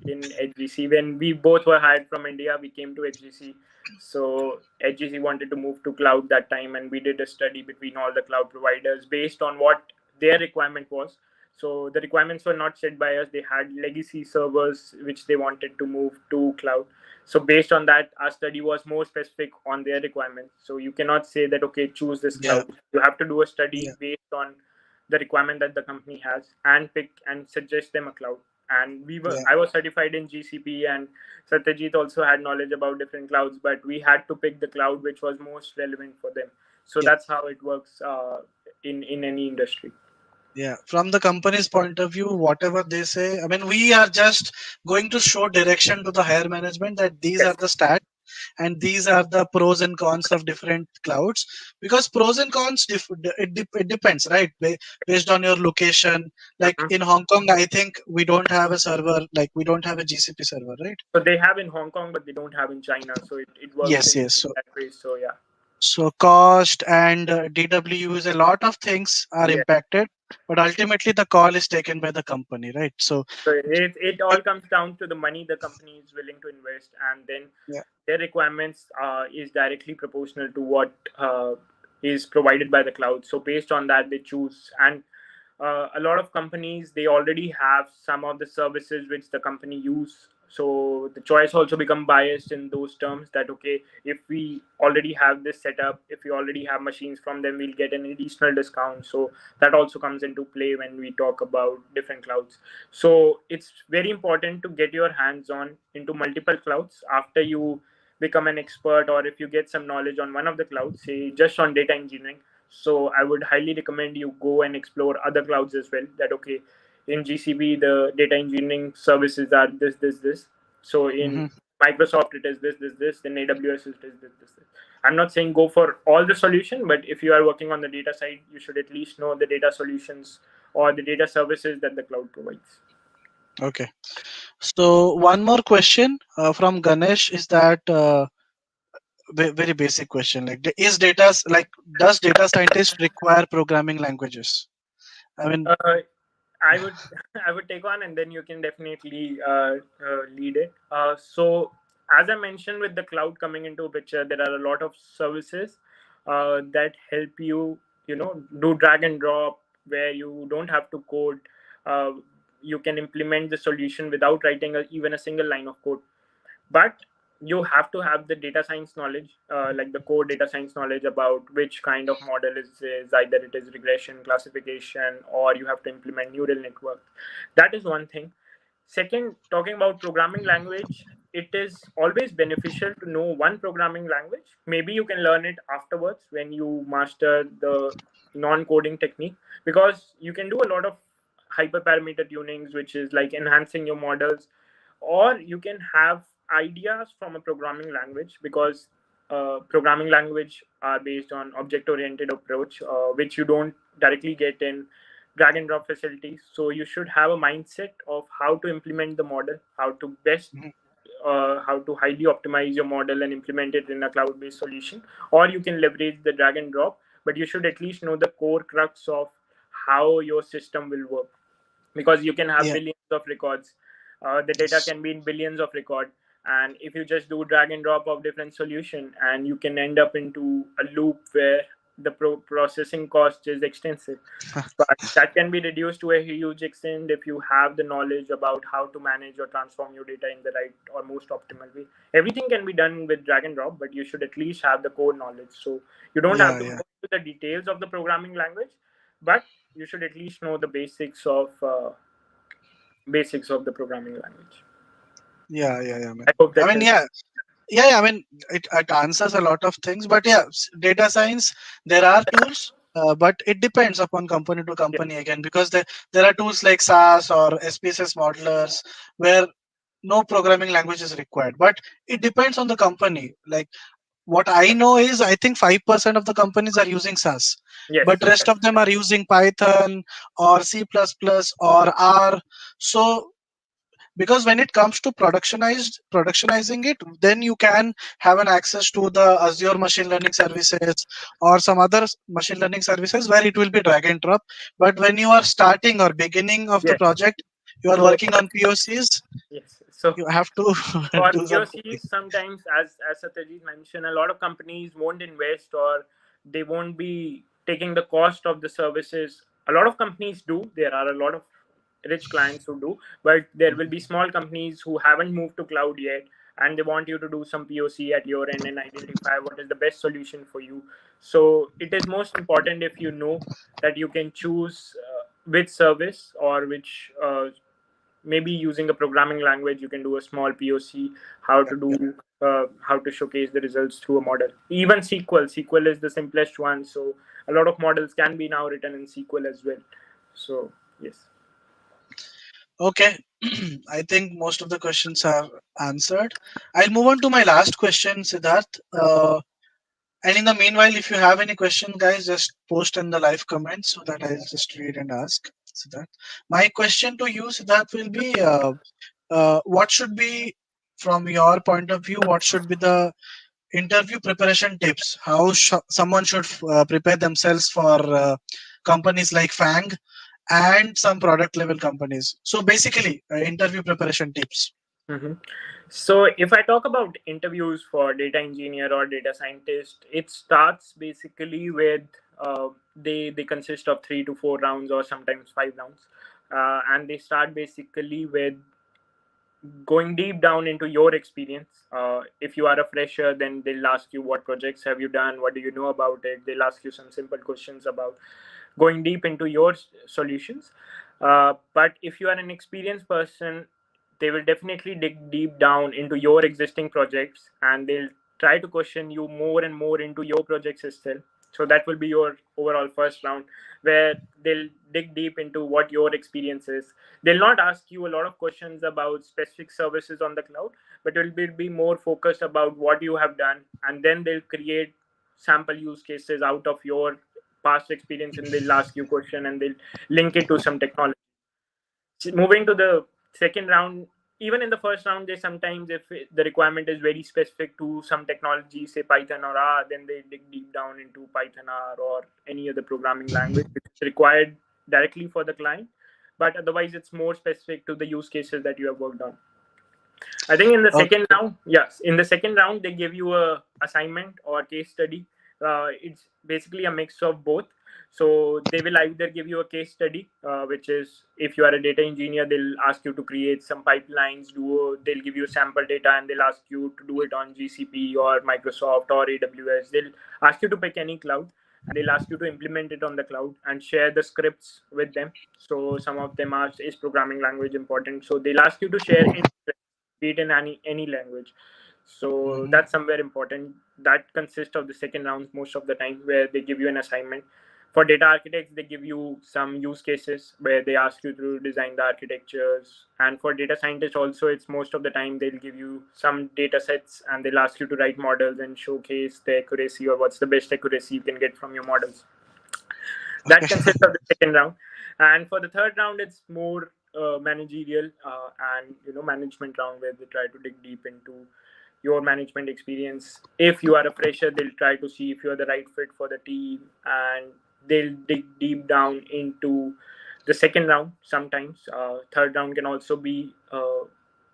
in HGC. When we both were hired from India, we came to HGC. So HGC wanted to move to cloud that time, and we did a study between all the cloud providers based on what their requirement was. So the requirements were not set by us. They had legacy servers which they wanted to move to cloud. So based on that, our study was more specific on their requirements. So you cannot say that, okay, choose this Yeah. cloud. You have to do a Yeah. study based on the requirement that the company has and pick and suggest them a cloud. And Yeah. I was certified in GCP, and Satyajit also had knowledge about different clouds, but we had to pick the cloud which was most relevant for them. So Yeah. that's how it works in any industry. Yeah. From the company's point of view, whatever they say, I mean, we are just going to show direction to the higher management that these are Yes. the stats and these are the pros and cons of different clouds, because pros and cons it depends, right? Based on your location. Like Mhm. in Hong Kong, I think we don't have a server, like we don't have a GCP server, right? So they have in Hong Kong, but they don't have in China. So it works Yes, yes. in that way. So yeah. So cost and DWs, a lot of things are Yeah. impacted, but ultimately the call is taken by the company, right? So So it all comes down to the money the company is willing to invest, and then yeah. their requirements is directly proportional to what is provided by the cloud. So based on that, they choose. And a lot of companies, they already have some of the services which the company use. So the choice also become biased in those terms that, okay, if we already have this setup, if we already have machines from them, we'll get an additional discount. So that also comes into play when we talk about different clouds. So it's very important to get your hands on into multiple clouds after you become an expert, or if you get some knowledge on one of the clouds, say just on data engineering. So I would highly recommend you go and explore other clouds as well. That, okay, in GCP the data engineering services are this. So in Hmm. Microsoft it is this. Then AWS it is this. I'm not saying go for all the solution, but if you are working on the data side, you should at least know the data solutions or the data services that the cloud provides. Okay. So one more question from Ganesh is that very basic question, like is data like does data scientist require programming languages? I mean, Uh, I would I would take on, and then you can definitely lead it. So as I mentioned, with the cloud coming into a picture, there are a lot of services that help you, do drag and drop, where you don't have to code. Uh, you can implement the solution without writing even a single line of code. But you have to have the data science knowledge, like the core data science knowledge about which kind of model is either it is regression, classification, or you have to implement neural network. That is one thing. Second, talking about programming language, it is always beneficial to know one programming language. Maybe you can learn it afterwards when you master the non-coding technique, because you can do a lot of hyperparameter tunings, which is like enhancing your models, or you can have ideas from a programming language, because programming language are based on object-oriented approach, which you don't directly get in drag and drop facilities. So you should have a mindset of how to implement the model, how to best mhm, how to highly optimize your model and implement it in a cloud-based solution, or you can leverage the drag and drop. But you should at least know the core crux of how your system will work, because you can have yeah. billions of records. The data can be in billions of record, and if you just do drag and drop of different solution, and you can end up into a loop where the processing cost is extensive. But that can be reduced to a huge extent if you have the knowledge about how to manage or transform your data in the right or most optimal way. Everything can be done with drag and drop, but you should at least have the core knowledge. So you don't have Yeah. to go Yeah. into the details of the programming language, but you should at least know the basics of the programming language. Yeah. Yeah. Yeah, man. I hope I that mean, helps. yeah. Yeah, I mean, it answers a lot of things, but yeah, data science, there are tools, but it depends upon company to Yeah. company again, because there are tools like SAS or SPSS modelers where no programming language is required, but it depends on the company. Like what I know is I think 5% of the companies are using SAS, but Yes. rest of them are using Python or C++ or R. So because when it comes to productionizing it, then you can have an access to the Azure machine learning services or some other machine learning services where it will be drag and drop. But when you are starting or beginning of the Yes. project, you are So working on POCs, yes. So you have to for do some POCs, coding. sometimes, as Satyajit mentioned, a lot of companies won't invest, or they won't be taking the cost of the services. A lot of companies do. There are a lot of rich clients who do, but there will be small companies who haven't moved to cloud yet, and they want you to do some POC at your end and identify what is the best solution for you. So it is most important if you know that you can choose which service or which maybe using a programming language you can do a small POC, how to Yeah. do how to showcase the results through a model. Even SQL is the simplest one, so a lot of models can be now written in SQL as well. So yes. Okay. I think most of the questions are answered. I'll move on to my last question, Siddharth. And in the meanwhile, if you have any question, guys, just post in the live comments so that I'll just read and ask Siddharth. My question to you, Siddharth, will be what should be, from your point of view, what should be the interview preparation tips? How someone should prepare themselves for companies like FANG and some product level companies? So basically, interview preparation tips. Mhm. So if I talk about interviews for data engineer or data scientist, it starts basically with they consist of 3 to 4 rounds or sometimes 5 rounds, and they start basically with going deep down into your experience. If you are a fresher, then they'll ask you what projects have you done, what do you know about it. They'll ask you some simple questions about going deep into your solutions. But if you are an experienced person, they will definitely dig deep down into your existing projects, and they'll try to question you more and more into your projects itself. So that will be your overall first round, where they'll dig deep into what your experience is. They'll not ask you a lot of questions about specific services on the cloud, but it will be more focused about what you have done, and then they'll create sample use cases out of your past experience, and they'll ask you question and they'll link it to some technology. Moving to the second round, even in the first round, they sometimes, if the requirement is very specific to some technology, say Python or R, then they dig deep down into Python, R, or any other programming language which is required directly for the client. But otherwise, it's more specific to the use cases that you have worked on. I think in the Okay. second round, yes, in the second round, they give you a assignment or case study. It's basically a mix of both. So they will either give you a case study, which is if you are a data engineer, they'll ask you to create some pipelines. They'll give you sample data and they'll ask you to do it on GCP or Microsoft or AWS. They'll ask you to pick any cloud and they'll ask you to implement it on the cloud and share the scripts with them. So some of them are is programming language important. So they'll ask you to share any be it in any language. So Mhm. that's somewhere important. That consists of the second round most of the time, where they give you an assignment. For data architects, they give you some use cases where they ask you to design the architectures. And for data scientists also, it's most of the time they'll give you some data sets and they'll ask you to write models and showcase the accuracy or what's the best accuracy you can get from your models. That Okay. consists of the second round. And for the third round, it's more managerial and management round, where they try to dig deep into your management experience. If you are a fresher, they'll try to see if you're the right fit for the team, and they'll dig deep down into the second round. Sometimes third round can also be uh,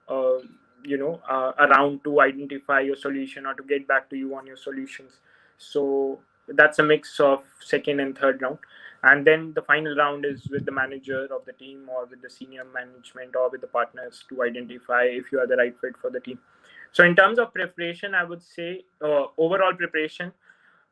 a round to identify your solution or to get back to you on your solutions. So that's a mix of second and third round. And then the final round is with the manager of the team or with the senior management or with the partners to identify if you are the right fit for the team. So in terms of preparation, I would say overall preparation,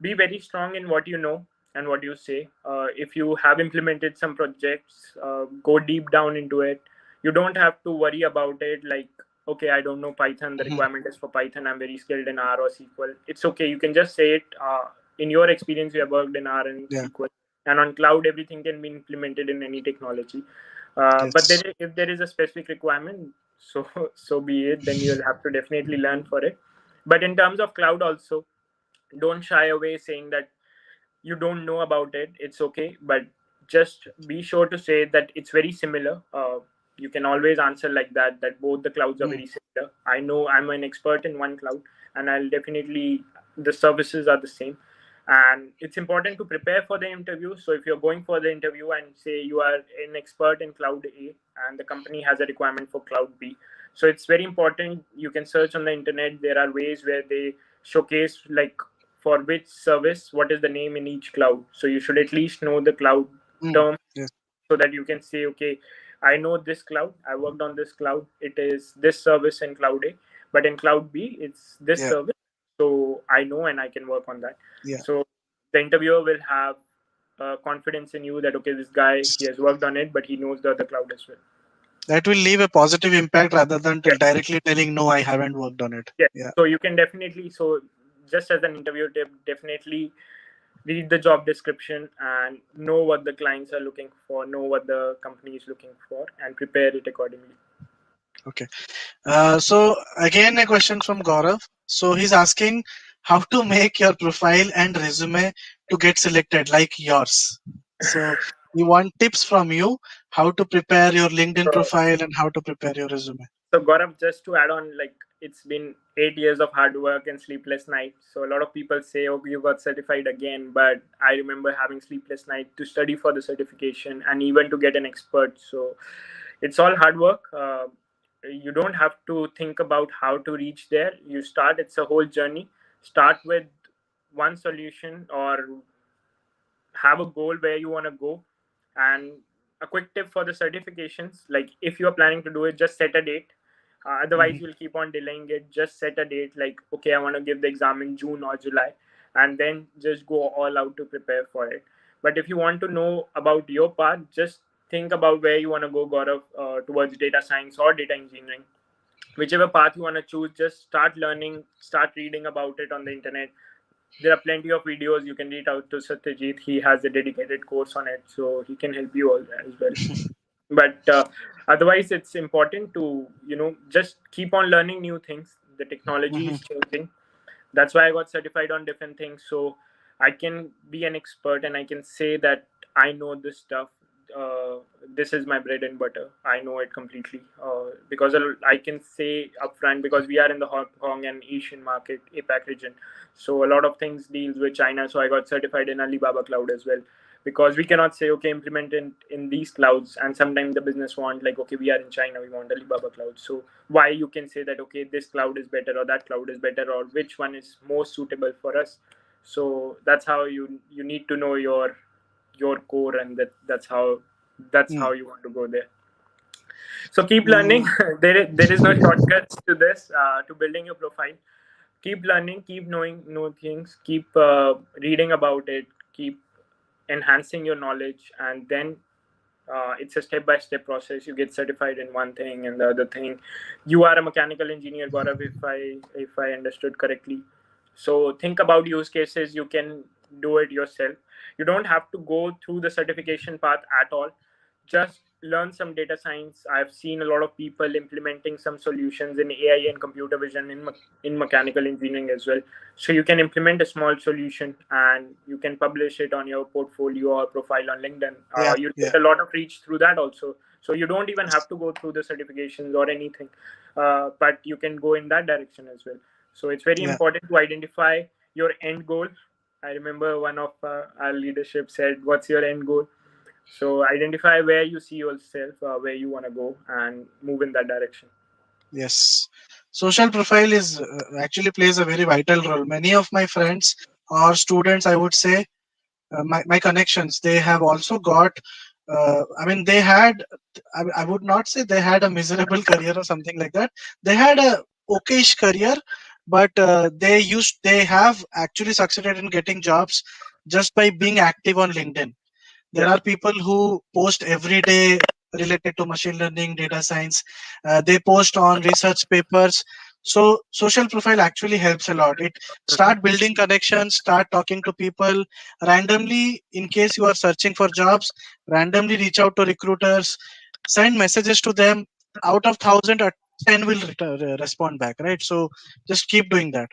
be very strong in what you know and what you say. If you have implemented some projects, go deep down into it. You don't have to worry about it like, okay, I don't know Python, the Mhm. requirement is for Python, I'm very skilled in R or SQL. It's okay, you can just say it. In your experience, you have worked in R and Yeah. SQL, and on cloud everything can be implemented in any technology. But Yes. if there is a specific requirement, so so be it, then you'll have to definitely learn for it. But in terms of cloud also, don't shy away saying that you don't know about it. It's okay, but just be sure to say that it's very similar. You can always answer like that, that both the clouds are Mm. very similar. I know I'm an expert in one cloud, and I'll definitely, the services are the same. And it's important to prepare for the interview. So if you're going for the interview and say you are an expert in cloud A and the company has a requirement for cloud B, so it's very important. You can search on the internet. There are ways where they showcase like for which service, what is the name in each cloud. So you should at least know the cloud Mm. term, Yes. so that you can say, okay, I know this cloud, I worked on this cloud, it is this service in cloud A. but in cloud B, it's this Yeah. service. So I know and I can work on that. Yeah. So the interviewer will have confidence in you that, okay, this guy, he has worked on it, but he knows the other cloud as well. That will leave a positive impact rather than Yeah. directly telling, no, I haven't worked on it. Yeah. Yeah. So you can definitely, so just as an interview tip, definitely read the job description and know what the clients are looking for, know what the company is looking for, and prepare it accordingly. Okay. So again, a question from Gaurav. So he's asking how to make your profile and resume to get selected like yours. So we want tips from you how to prepare your LinkedIn So, profile and how to prepare your resume. so Gaurav, just to add on, like it's been 8 years of hard work and sleepless nights. So a lot of people say, "Oh, you got certified again," but I remember having sleepless night to study for the certification and even to get an expert. So it's all hard work. You don't have to think about how to reach there. You start. It's a whole journey. Start with one solution or have a goal where you want to go. And a quick tip for the certifications, like if you're planning to do it, just set a date. Otherwise Mhm. you'll keep on delaying it. Just set a date, like, okay, I want to give the exam in June or July, and then just go all out to prepare for it. But if you want to know about your path, just think about where you want to go, Gaurav, towards data science or data engineering. Whichever path you want to choose, just start learning, start reading about it on the internet. There are plenty of videos. You can reach out to Satyajit. He has a dedicated course on it, so he can help you all as well. But otherwise, it's important to just keep on learning new things. The technology Mhm. is changing. That's why I got certified on different things, so I can be an expert and I can say that I know this stuff. This is my bread and butter. I know it completely, because I can say upfront, because we are in the Hong Kong and Asian market, APAC region, so a lot of things deals with China. So I got certified in Alibaba cloud as well, because we cannot say, okay, implement in these clouds, and sometimes the business want, like, okay, we are in China, we want Alibaba cloud. So why you can say that, okay, this cloud is better or that cloud is better, or which one is most suitable for us. So that's how you need to know your core, and that's how Mm. you want to go there. So keep learning. Mm. There is no shortcuts to this, to building your profile. Keep learning, keep knowing new things, keep reading about it, keep enhancing your knowledge, and then it's a step-by-step process. You get certified in one thing and the other thing. You are a mechanical engineer, Gaurav, if I understood correctly. So think about use cases. You can do it yourself. You don't have to go through the certification path at all. Just learn some data science. I've seen a lot of people implementing some solutions in AI and computer vision in mechanical engineering as well. So you can implement a small solution and you can publish it on your portfolio or profile on LinkedIn. Yeah. You'll Yeah. get a lot of reach through that also. So you don't even have to go through the certifications or anything, but you can go in that direction as well. So it's very Yeah. important to identify your end goal. I remember one of our leadership said, "What's your end goal?" So identify where you see yourself, where you want to go, and move in that direction. Yes. Social profile is actually plays a very vital role. Many of my friends or students, I would say, my connections, they have also got, I mean, they had, I would not say they had a miserable career or something like that. They had a okayish career, but they have actually succeeded in getting jobs just by being active on LinkedIn. There Yeah. are people who post every day related to machine learning, data science. They post on research papers. So social profile actually helps a lot. It Mhm. start building connections, start talking to people randomly. In case you are searching for jobs, randomly reach out to recruiters, send messages to them. Out of thousand, 10 will respond back, right? So just keep doing that.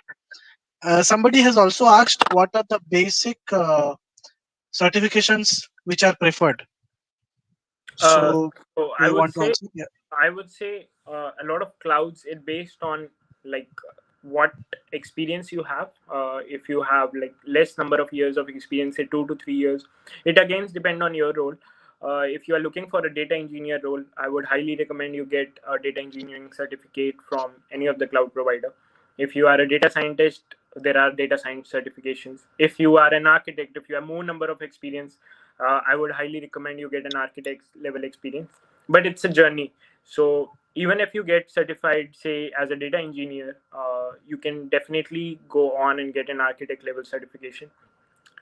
Somebody has also asked what are the basic certifications which are preferred. Uh, So, so do you want to answer? Yeah. I would say a lot of clouds, it based on like what experience you have. If you have like less number of years of experience, say 2 to 3 years, it again depend on your role. If you are looking for a data engineer role, I would highly recommend you get a data engineering certificate from any of the cloud provider. If you are a data scientist, there are data science certifications. If you are an architect, if you have more number of experience, I would highly recommend you get an architect level experience. But it's a journey. So even if you get certified, say as a data engineer, you can definitely go on and get an architect level certification.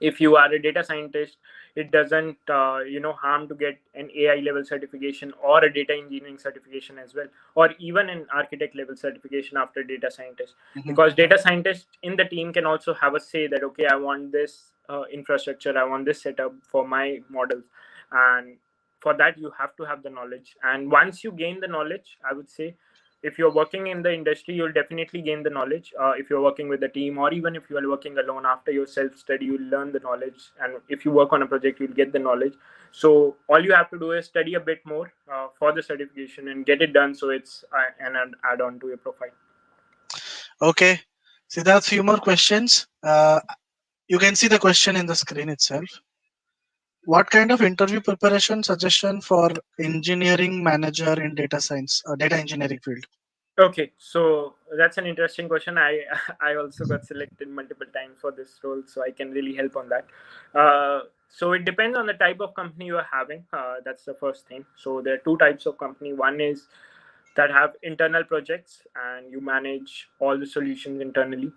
If you are a data scientist, it doesn't harm to get an AI level certification or a data engineering certification as well, or even an architect level certification after data scientist, Mhm. because data scientists in the team can also have a say that, okay, I want this infrastructure, I want this setup for my models. And for that you have to have the knowledge, and once you gain the knowledge, I would say, if you're working in the industry, you'll definitely gain the knowledge. If you're working with a team, or even if you are working alone, after your self study, you'll learn the knowledge, and if you work on a project, you'll get the knowledge. So all you have to do is study a bit more for the certification and get it done, so it's an add on to your profile. Okay. Siddharth, few more questions. You can see the question in the screen itself. What kind of interview preparation suggestion for engineering manager in data science, data engineering field? Okay, so that's an interesting question. I also got selected multiple times for this role, so I can really help on that. So it depends on the type of company you are having. That's the first thing. So there are two types of company. One is that have internal projects and you manage all the solutions internally.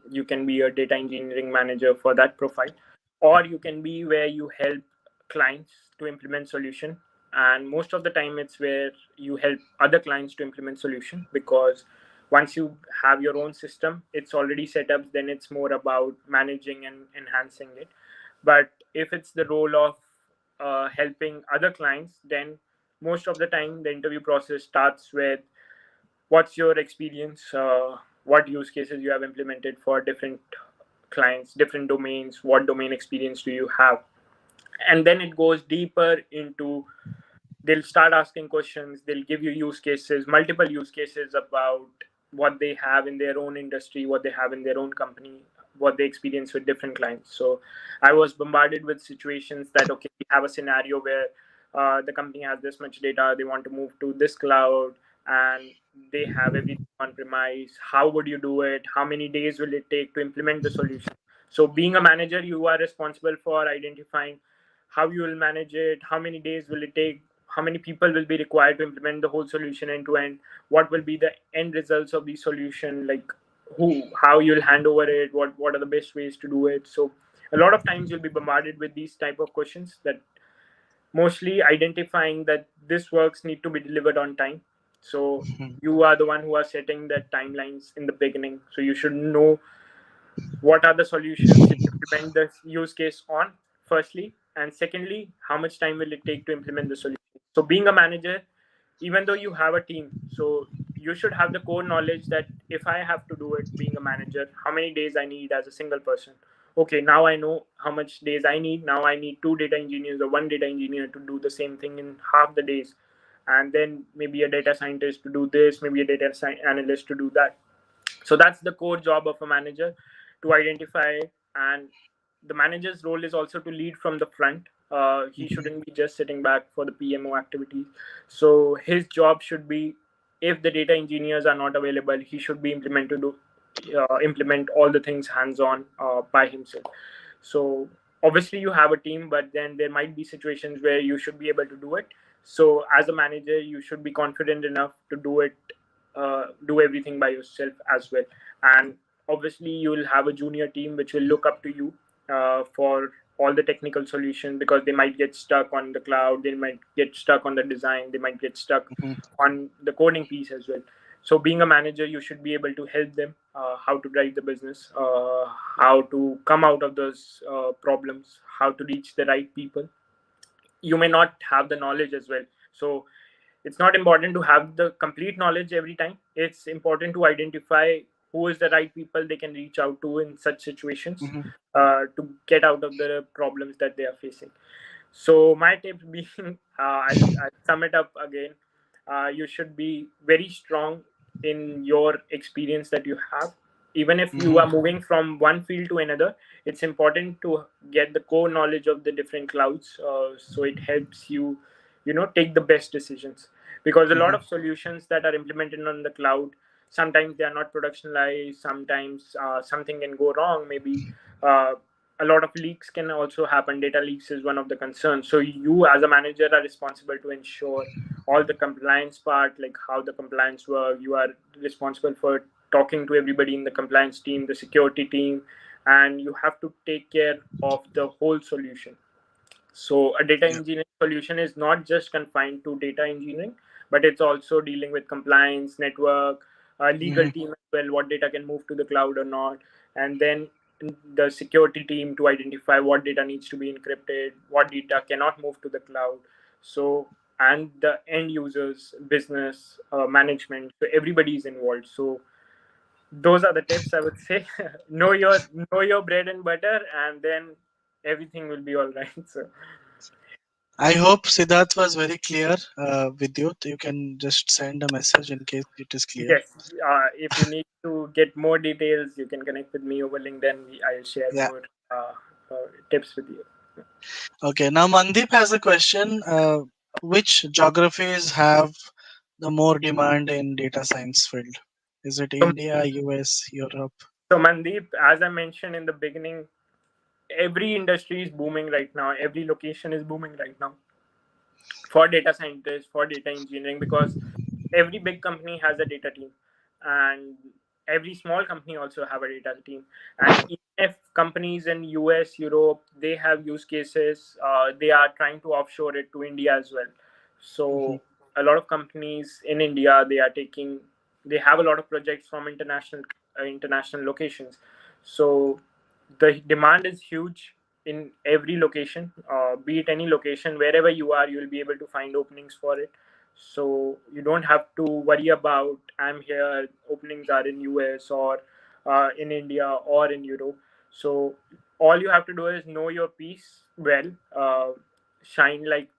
You can be a data engineering manager for that profile, or you can be where you help clients to implement solution. And most of the time it's where you help other clients to implement solution, because once you have your own system, it's already set up, then it's more about managing and enhancing it. But if it's the role of helping other clients, then most of the time the interview process starts with, what's your experience, what use cases you have implemented for different clients, different domains, what domain experience do you have. And then it goes deeper into, they'll start asking questions, they'll give you use cases, multiple use cases about what they have in their own industry, what they have in their own company, what they experience with different clients. So I was bombarded with situations that, okay, we have a scenario where the company has this much data, they want to move to this cloud, and they have everything on premise. How would you do it? How many days will it take to implement the solution? So being a manager, you are responsible for identifying how you will manage it, how many days will it take, how many people will be required to implement the whole solution end to end, what will be the end results of the solution, like how you'll hand over it, what are the best ways to do it. So a lot of times you'll be bombarded with these type of questions, that mostly identifying that this works need to be delivered on time. So Mhm. you are the one who are setting the timelines in the beginning, so you should know what are the solutions you implement the use case on, firstly, and secondly, how much time will it take to implement the solution. So being a manager, even though you have a team, so you should have the core knowledge that if I have to do it being a manager, how many days I need as a single person. Okay, now I know how much days I need. Now I need two data engineers or one data engineer to do the same thing in half the days, and then maybe a data scientist to do this, maybe a analyst to do that. So that's the core job of a manager, to identify. And the manager's role is also to lead from the front. He Mhm. shouldn't be just sitting back for the PMO activities. So his job should be, if the data engineers are not available, he should be implement all the things hands on by himself. So obviously you have a team, but then there might be situations where you should be able to do it. So as a manager, you should be confident enough to do it, do everything by yourself as well. And obviously you will have a junior team which will look up to you for all the technical solutions, because they might get stuck on the cloud, they might get stuck on the design, they might get stuck Mhm. on the coding piece as well. So being a manager, you should be able to help them how to drive the business, how to come out of those problems, how to reach the right people. You may not have the knowledge as well, so it's not important to have the complete knowledge every time. It's important to identify who is the right people they can reach out to in such situations, Mhm. to get out of the problems that they are facing. So my tip being, I'll sum it up again. You should be very strong in your experience that you have. Even if you Mhm. are moving from one field to another, it's important to get the core knowledge of the different clouds, so it helps you, take the best decisions. Because a lot Mhm. of solutions that are implemented on the cloud, sometimes they are not productionalized. Sometimes something can go wrong. Maybe uh, a lot of leaks can also happen. Data leaks is one of the concerns. So you as a manager are responsible to ensure all the compliance part, like how the compliance work. You are responsible for talking to everybody in the compliance team, the security team, and you have to take care of the whole solution. So a data Yeah. engineering solution is not just confined to data engineering, but it's also dealing with compliance, network, legal Mhm. team as well, what data can move to the cloud or not, and then the security team to identify what data needs to be encrypted, what data cannot move to the cloud. So and the end users, business, management, so everybody is involved. So those are the tips I would say. Know your bread and butter, and then everything will be all right. So I hope Siddharth was very clear with you. You can just send a message in case it is clear. yes, if you need to get more details, you can connect with me over LinkedIn. I'll share Yeah. more tips with you. Okay. Now Mandeep has a question. Which geographies have the more demand in data science field? Is it So, India, US, Europe? so Mandeep, as I mentioned in the beginning, every industry is booming right now. Every location is booming right now for data scientists, for data engineering, because every big company has a data team, and every small company also have a data team. And even if companies in US, Europe, they have use cases, they are trying to offshore it to India as well. Mhm. So a lot of companies in India, they have a lot of projects from international locations. So the demand is huge in every location, be it any location, wherever you are, you'll be able to find openings for it. So you don't have to worry about I'm here, openings are in US or in India or in Europe. So all you have to do is know your piece well, shine like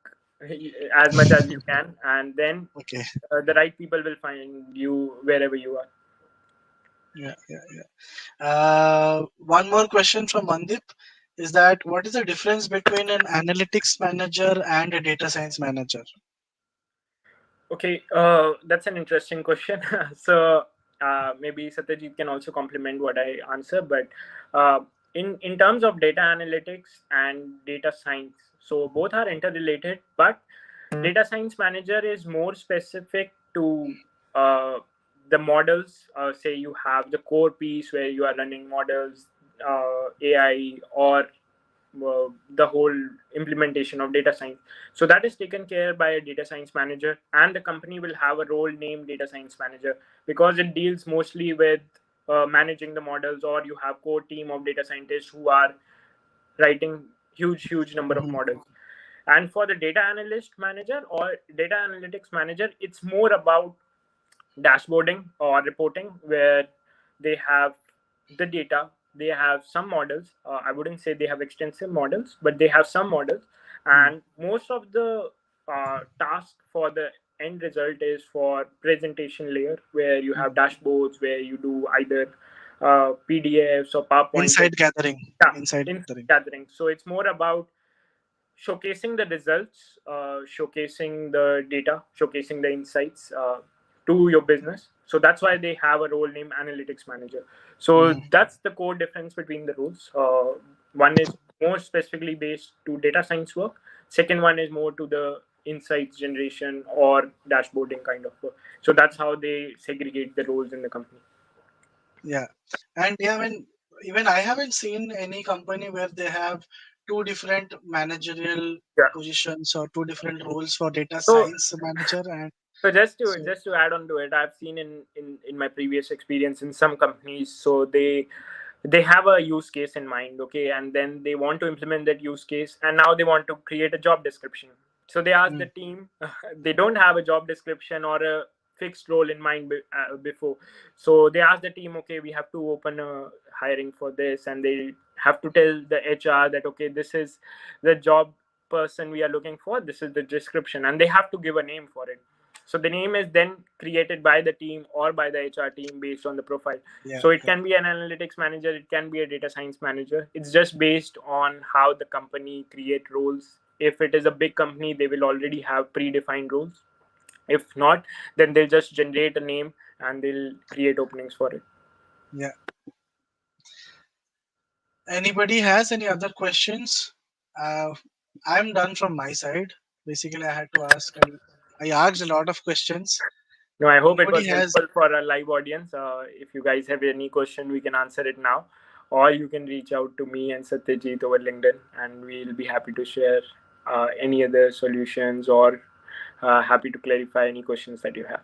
as much as you can, and then Okay. the right people will find you wherever you are. Yeah, yeah, yeah. One more question from Mandeep is that what is the difference between an analytics manager and a data science manager? Okay, that's an interesting question. So maybe Satyajit can also complement what I answer. But uh, in terms of data analytics and data science, so both are interrelated. But data science manager is more specific to uh, the models. Say you have the core piece where you are running models, AI, or the whole implementation of data science. So that is taken care by a data science manager, and the company will have a role named data science manager because it deals mostly with managing the models, or you have core team of data scientists who are writing huge number of Mhm. models. And for the data analyst manager or data analytics manager, it's more about dashboarding or reporting, where they have the data, they have some models. I wouldn't say they have extensive models, but they have some models. Mm. And most of the task for the end result is for presentation layer, where you have Mm. dashboards, where you do either PDFs or PowerPoint. Insight gathering. Yeah, Insight in gathering. gathering. So it's more about showcasing the results, showcasing the data, showcasing the insights to your business. So that's why they have a role named analytics manager. So Mhm. that's the core difference between the roles. One is more specifically based to data science work. Second one is more to the insights generation or dashboarding kind of work. So that's how they segregate the roles in the company. Yeah. And yeah, I mean, even I haven't seen any company where they have two different managerial Yeah. positions or two different roles for data So science manager. And So so, just to add on to it, I've seen in my previous experience in some companies, so they have a use case in mind, okay, and then they want to implement that use case, and now they want to create a job description. So they ask the mm, team, they don't have a job description or a fixed role in mind before. So they ask the team, okay, we have to open a hiring for this, and they have to tell the HR that okay, this is the job person we are looking for, this is the description, and they have to give a name for it. So the name is then created by the team or by the HR team based on the profile. yeah, So it yeah, can be an analytics manager, it can be a data science manager. It's just based on how the company create roles. If it is a big company, they will already have predefined roles. If not, then they'll just generate a name and they'll create openings for it. yeah. Anybody has any other questions? Uh, I'm done from my side. Basically, I had to ask. I asked a lot of questions. No, I hope it Nobody was has. helpful for our live audience. If you guys have any question, we can answer it now, or you can reach out to me and Satyajit over LinkedIn, and we'll be happy to share any other solutions or happy to clarify any questions that you have.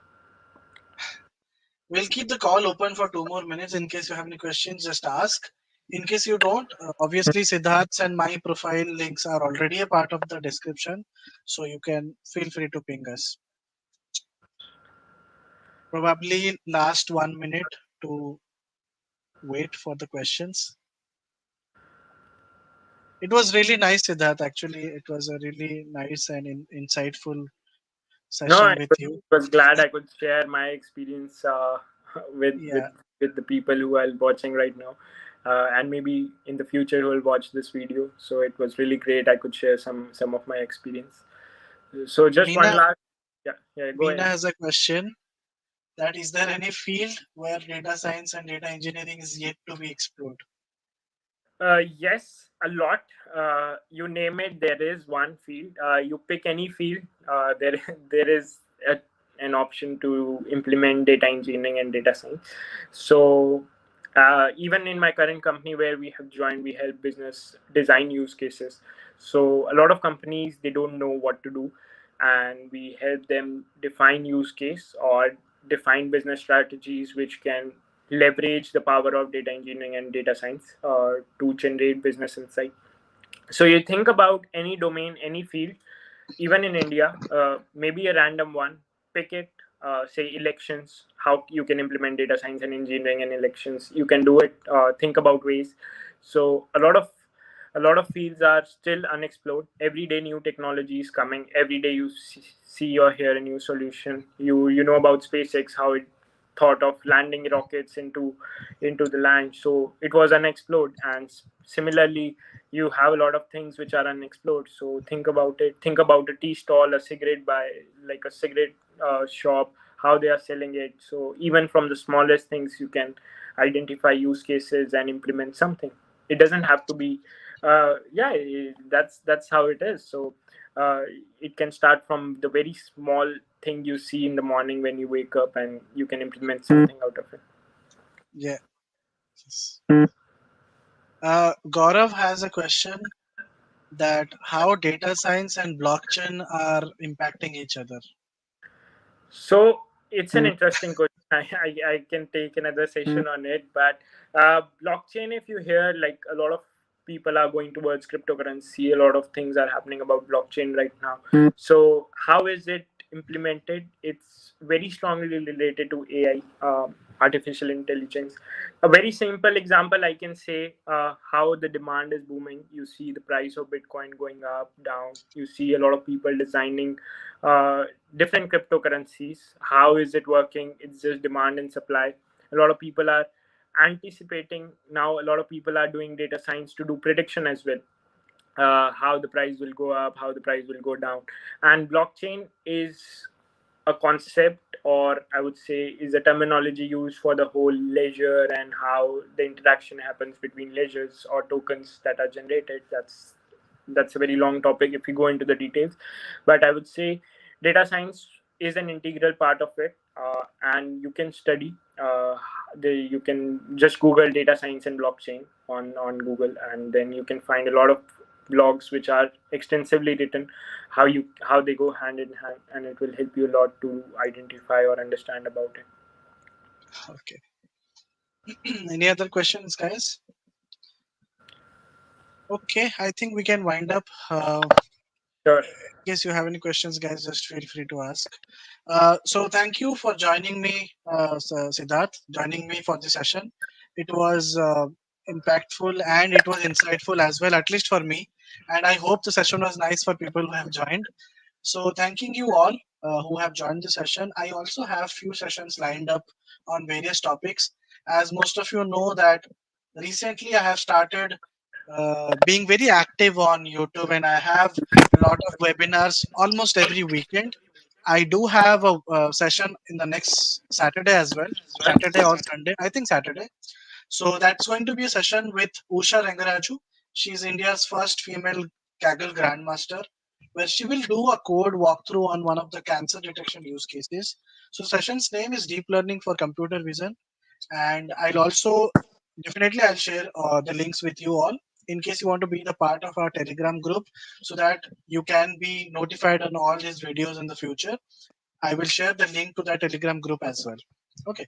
We'll keep the call open for 2 more minutes. In case you have any questions, just ask. In case you don't, obviously Siddharth's and my profile links are already a part of the description, so you can feel free to ping us. Probably last 1 minute to wait for the questions. It was really nice, Siddharth. Actually, it was a really nice and insightful No, session with you. was glad I could share my experience with with Yeah, with the people who are watching right now, and maybe in the future who will watch this video. So it was really great. I could share some of my experience. So just one Meena. last, yeah, go Meena ahead. has a question. That is there any field where data science and data engineering is yet to be explored? Yes, a lot. You name it, there is one field. You pick any field, there there is an option to implement data engineering and data science. So even in my current company where we have joined, we help business design use cases. So a lot of companies they don't know what to do, and we help them define use case or define business strategies which can leverage the power of data engineering and data science to generate business insight. So you think about any domain, any field, even in India, maybe a random one, pick it, say elections, how you can implement data science and engineering and elections. You can do it, think about ways. So a lot of fields are still unexplored. Every day new technology is coming. Every day you see or hear a new solution. You know about SpaceX, how it thought of landing rockets into the land. So it was unexplored, and similarly you have a lot of things which are unexplored. So think about it. Think about a tea stall, a cigarette by like a cigarette shop, how they are selling it. So even from the smallest things, you can identify use cases and implement something. It doesn't have to be, yeah, that's how it is. So uh, it can start from the very small thing you see in the morning when you wake up, and you can implement something out of it. Yeah. Yes. Gaurav has a question that how data science and blockchain are impacting each other. So it's an interesting question. I can take another session on it, but blockchain, if you hear like a lot of people are going towards cryptocurrency, a lot of things are happening about blockchain right now. So how is it implemented? It's very strongly related to AI, artificial intelligence. A very simple example I can say, how the demand is booming. You see the price of Bitcoin going up, down. You see a lot of people designing uh, different cryptocurrencies. How is it working? It's just demand and supply. A lot of people are anticipating now. A lot of people are doing data science to do prediction as well. How the price will go up, how the price will go down. And blockchain is a concept, or I would say is a terminology used for the whole ledger and how the interaction happens between ledgers or tokens that are generated. That's a very long topic if you go into the details, but I would say data science is an integral part of it, and you can study, you can just google data science and blockchain on Google, and then you can find a lot of blogs which are extensively written, how they go hand in hand, and it will help you a lot to identify or understand about it. Okay. Any other questions, guys? Okay, I think we can wind up. Sure. In case you have any questions, guys, just feel free to ask. So thank you for joining me, Siddharth, joining me for the session. It was impactful and it was insightful as well, at least for me. And I hope the session was nice for people who have joined. So thanking you all who have joined the session. I also have few sessions lined up on various topics. As most of you know that recently I have started being very active on YouTube, and I have a lot of webinars almost every weekend. I do have a session in the next Saturday as well, Saturday or Sunday, I think Saturday. So that's going to be a session with Usha Rangaraju. She's India's first female Kaggle Grandmaster. where she will do a code walkthrough on one of the cancer detection use cases. So session's name is Deep Learning for Computer Vision, and I'll also definitely I'll share the links with you all in case you want to be the part of our Telegram group, so that you can be notified on all these videos in the future. I will share the link to that Telegram group as well. Okay,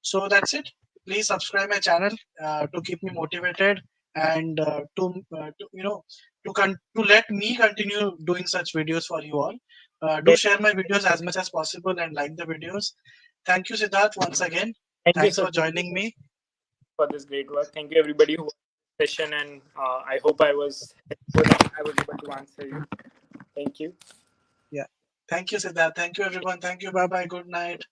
so that's it. Please subscribe my channel to keep me motivated, and to to let me continue doing such videos for you all. Do Yes, share my videos as much as possible and like the videos. Thank you, Siddharth, once again. thank you, Thanks for Satyajit, joining me. for this great work. Thank you, everybody who watched the session, and I hope I was helpful and I was able to answer you. Thank you. Yeah. Thank you, Siddharth. Thank you, everyone. Thank you. Bye bye. Good night.